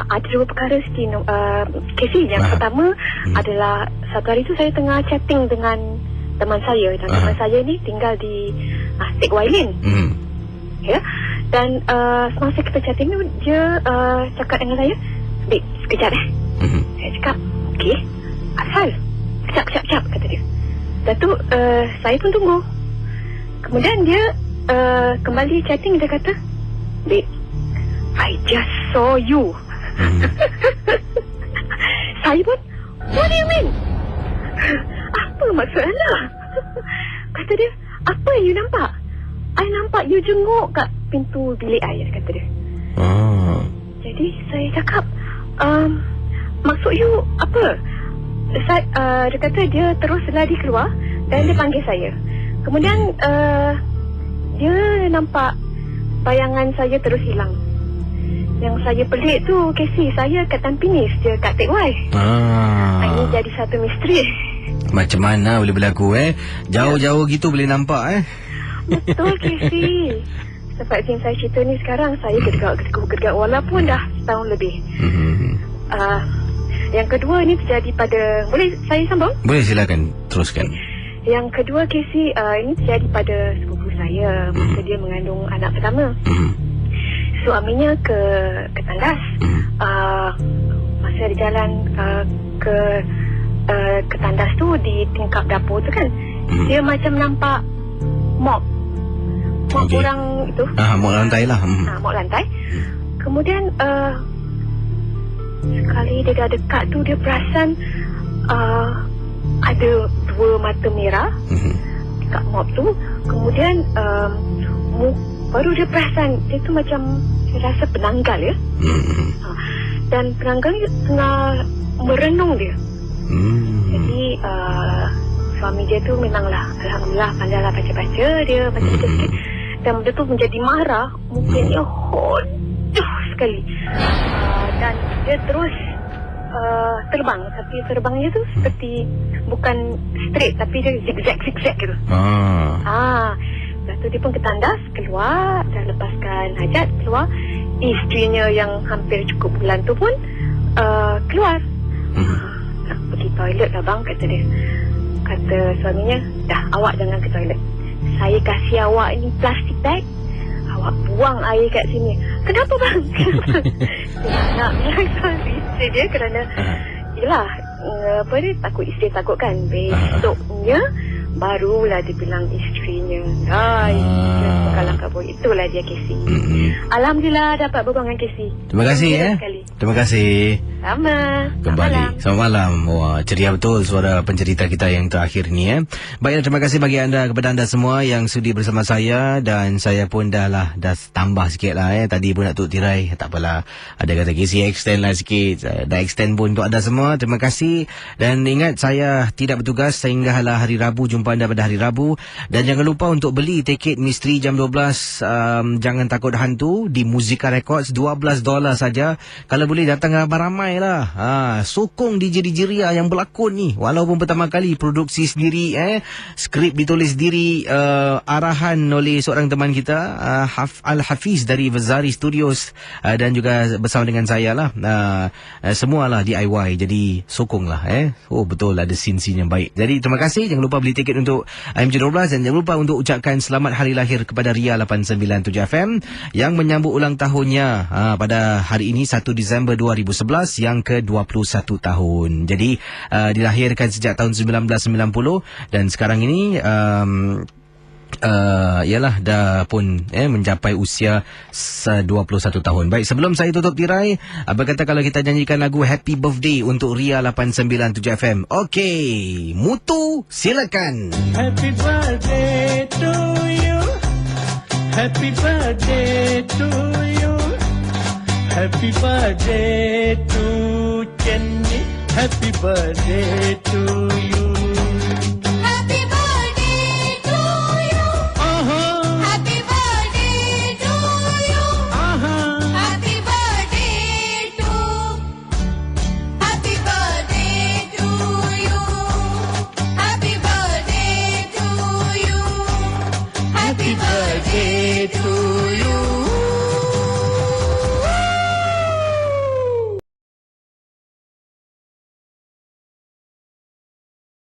Ada 2 perkara Siti, Casey. Yang pertama adalah satu hari tu saya tengah chatting dengan teman saya. Dan teman saya ni tinggal di Teck Wai Lin. Ya. Dan semasa kita chatting tu, dia cakap dengan saya, "Babe, sekejap Saya cakap, "Okey, asal? Sekejap," kata dia. Lepas tu saya pun tunggu. Kemudian dia kembali chatting, dia kata, "Babe, I just saw you." Saya pun, "What do you mean?" "Apa maksud anda?" Kata dia, "Apa yang you nampak?" "I nampak you jenguk kat pintu bilik I," kata dia. Jadi saya cakap, "Maksud you apa?" Dia kata dia terus lari keluar dan dia panggil saya. Kemudian dia nampak bayangan saya terus hilang. Yang saya pelik tu, Casey, saya kat Tampines, dia kat Teck Wai. Ini jadi satu misteri. Macam mana boleh berlaku Jauh-jauh gitu boleh nampak Betul, Casey. Sebab yang saya cerita ni sekarang, saya gergak walaupun dah setahun lebih. Yang kedua ni terjadi pada... Boleh saya sambung? Boleh, silakan teruskan. Yang kedua, Casey, ini terjadi pada sepupu saya masa dia mengandung anak pertama. Suaminya ke tandas. Masa dia jalan ke tandas tu, di tingkap dapur tu kan, dia macam nampak mop orang itu. Mop lantai lah. Mop lantai. Kemudian sekali dia dah dekat tu, dia perasan ada 2 mata merah dekat mop tu. Kemudian baru dia perasan dia tu macam, saya rasa penanggal ya. Dan penanggal ni tengah merenung dia. Jadi suami dia tu memanglah, alhamdulillah, pandailah baca-baca. Dia baca-baca sikit. Dan dia tu menjadi marah. Mukanya hodoh sekali. Dan dia terus terbang. Tapi terbangnya tu seperti bukan straight, tapi dia zigzag gitu. Lepas tu dia pun ke tandas, keluar, dah lepaskan hajat, keluar. Isterinya yang hampir cukup bulan tu pun keluar. Nak pergi toilet lah bang, kata dia. Kata suaminya, dah, awak jangan ke toilet. Saya kasih awak ni plastik bag, awak buang air kat sini. Kenapa bang? Dia nak bilang suami isteri dia kerana yelah, takut isteri takut kan. Besoknya barulah dia bilang isterinya, kalau kabur. Itulah dia, Casey. Alhamdulillah dapat berbual dengan Casey. Terima kasih Terima kasih. Sama. Kembali. Selamat malam. Wah, ceria betul suara pencerita kita yang terakhir ni Baiklah, terima kasih bagi anda, kepada anda semua yang sudi bersama saya. Dan saya pun dah tambah sikit lah Tadi pun nak tutup tirai, tak apalah. Ada kata Casey extend lah sikit. Dah extend pun untuk anda semua. Terima kasih. Dan ingat, saya tidak bertugas sehinggalah hari Rabu. Jumpa anda pada hari Rabu. Dan jangan lupa untuk beli tiket misteri jam 12 Jangan Takut Hantu di Muzika Records. $12 saja. Kalau boleh datang ramai-ramai ramai lah. Sokong DJ Ria yang berlakon ni. Walaupun pertama kali produksi sendiri, skrip ditulis sendiri, arahan oleh seorang teman kita, Al-Hafiz dari Vazari Studios, dan juga bersama dengan saya lah. Semualah DIY. Jadi sokonglah. Oh betul, ada scene-scene yang baik. Jadi terima kasih. Jangan lupa beli tiket untuk MJ12 dan jangan lupa untuk ucapkan selamat hari lahir kepada Ria 897 FM yang menyambut ulang tahunnya pada hari ini 1 Disember 2011 yang ke-21 tahun. Jadi dilahirkan sejak tahun 1990 dan sekarang ini ialah dah pun mencapai usia 21 tahun. Baik, sebelum saya tutup tirai, apa kata kalau kita nyanyikan lagu Happy Birthday untuk Ria 897 FM. Okey, Mutu silakan. Happy birthday to you. Happy birthday to you. Happy birthday to Jenny. Happy birthday to you.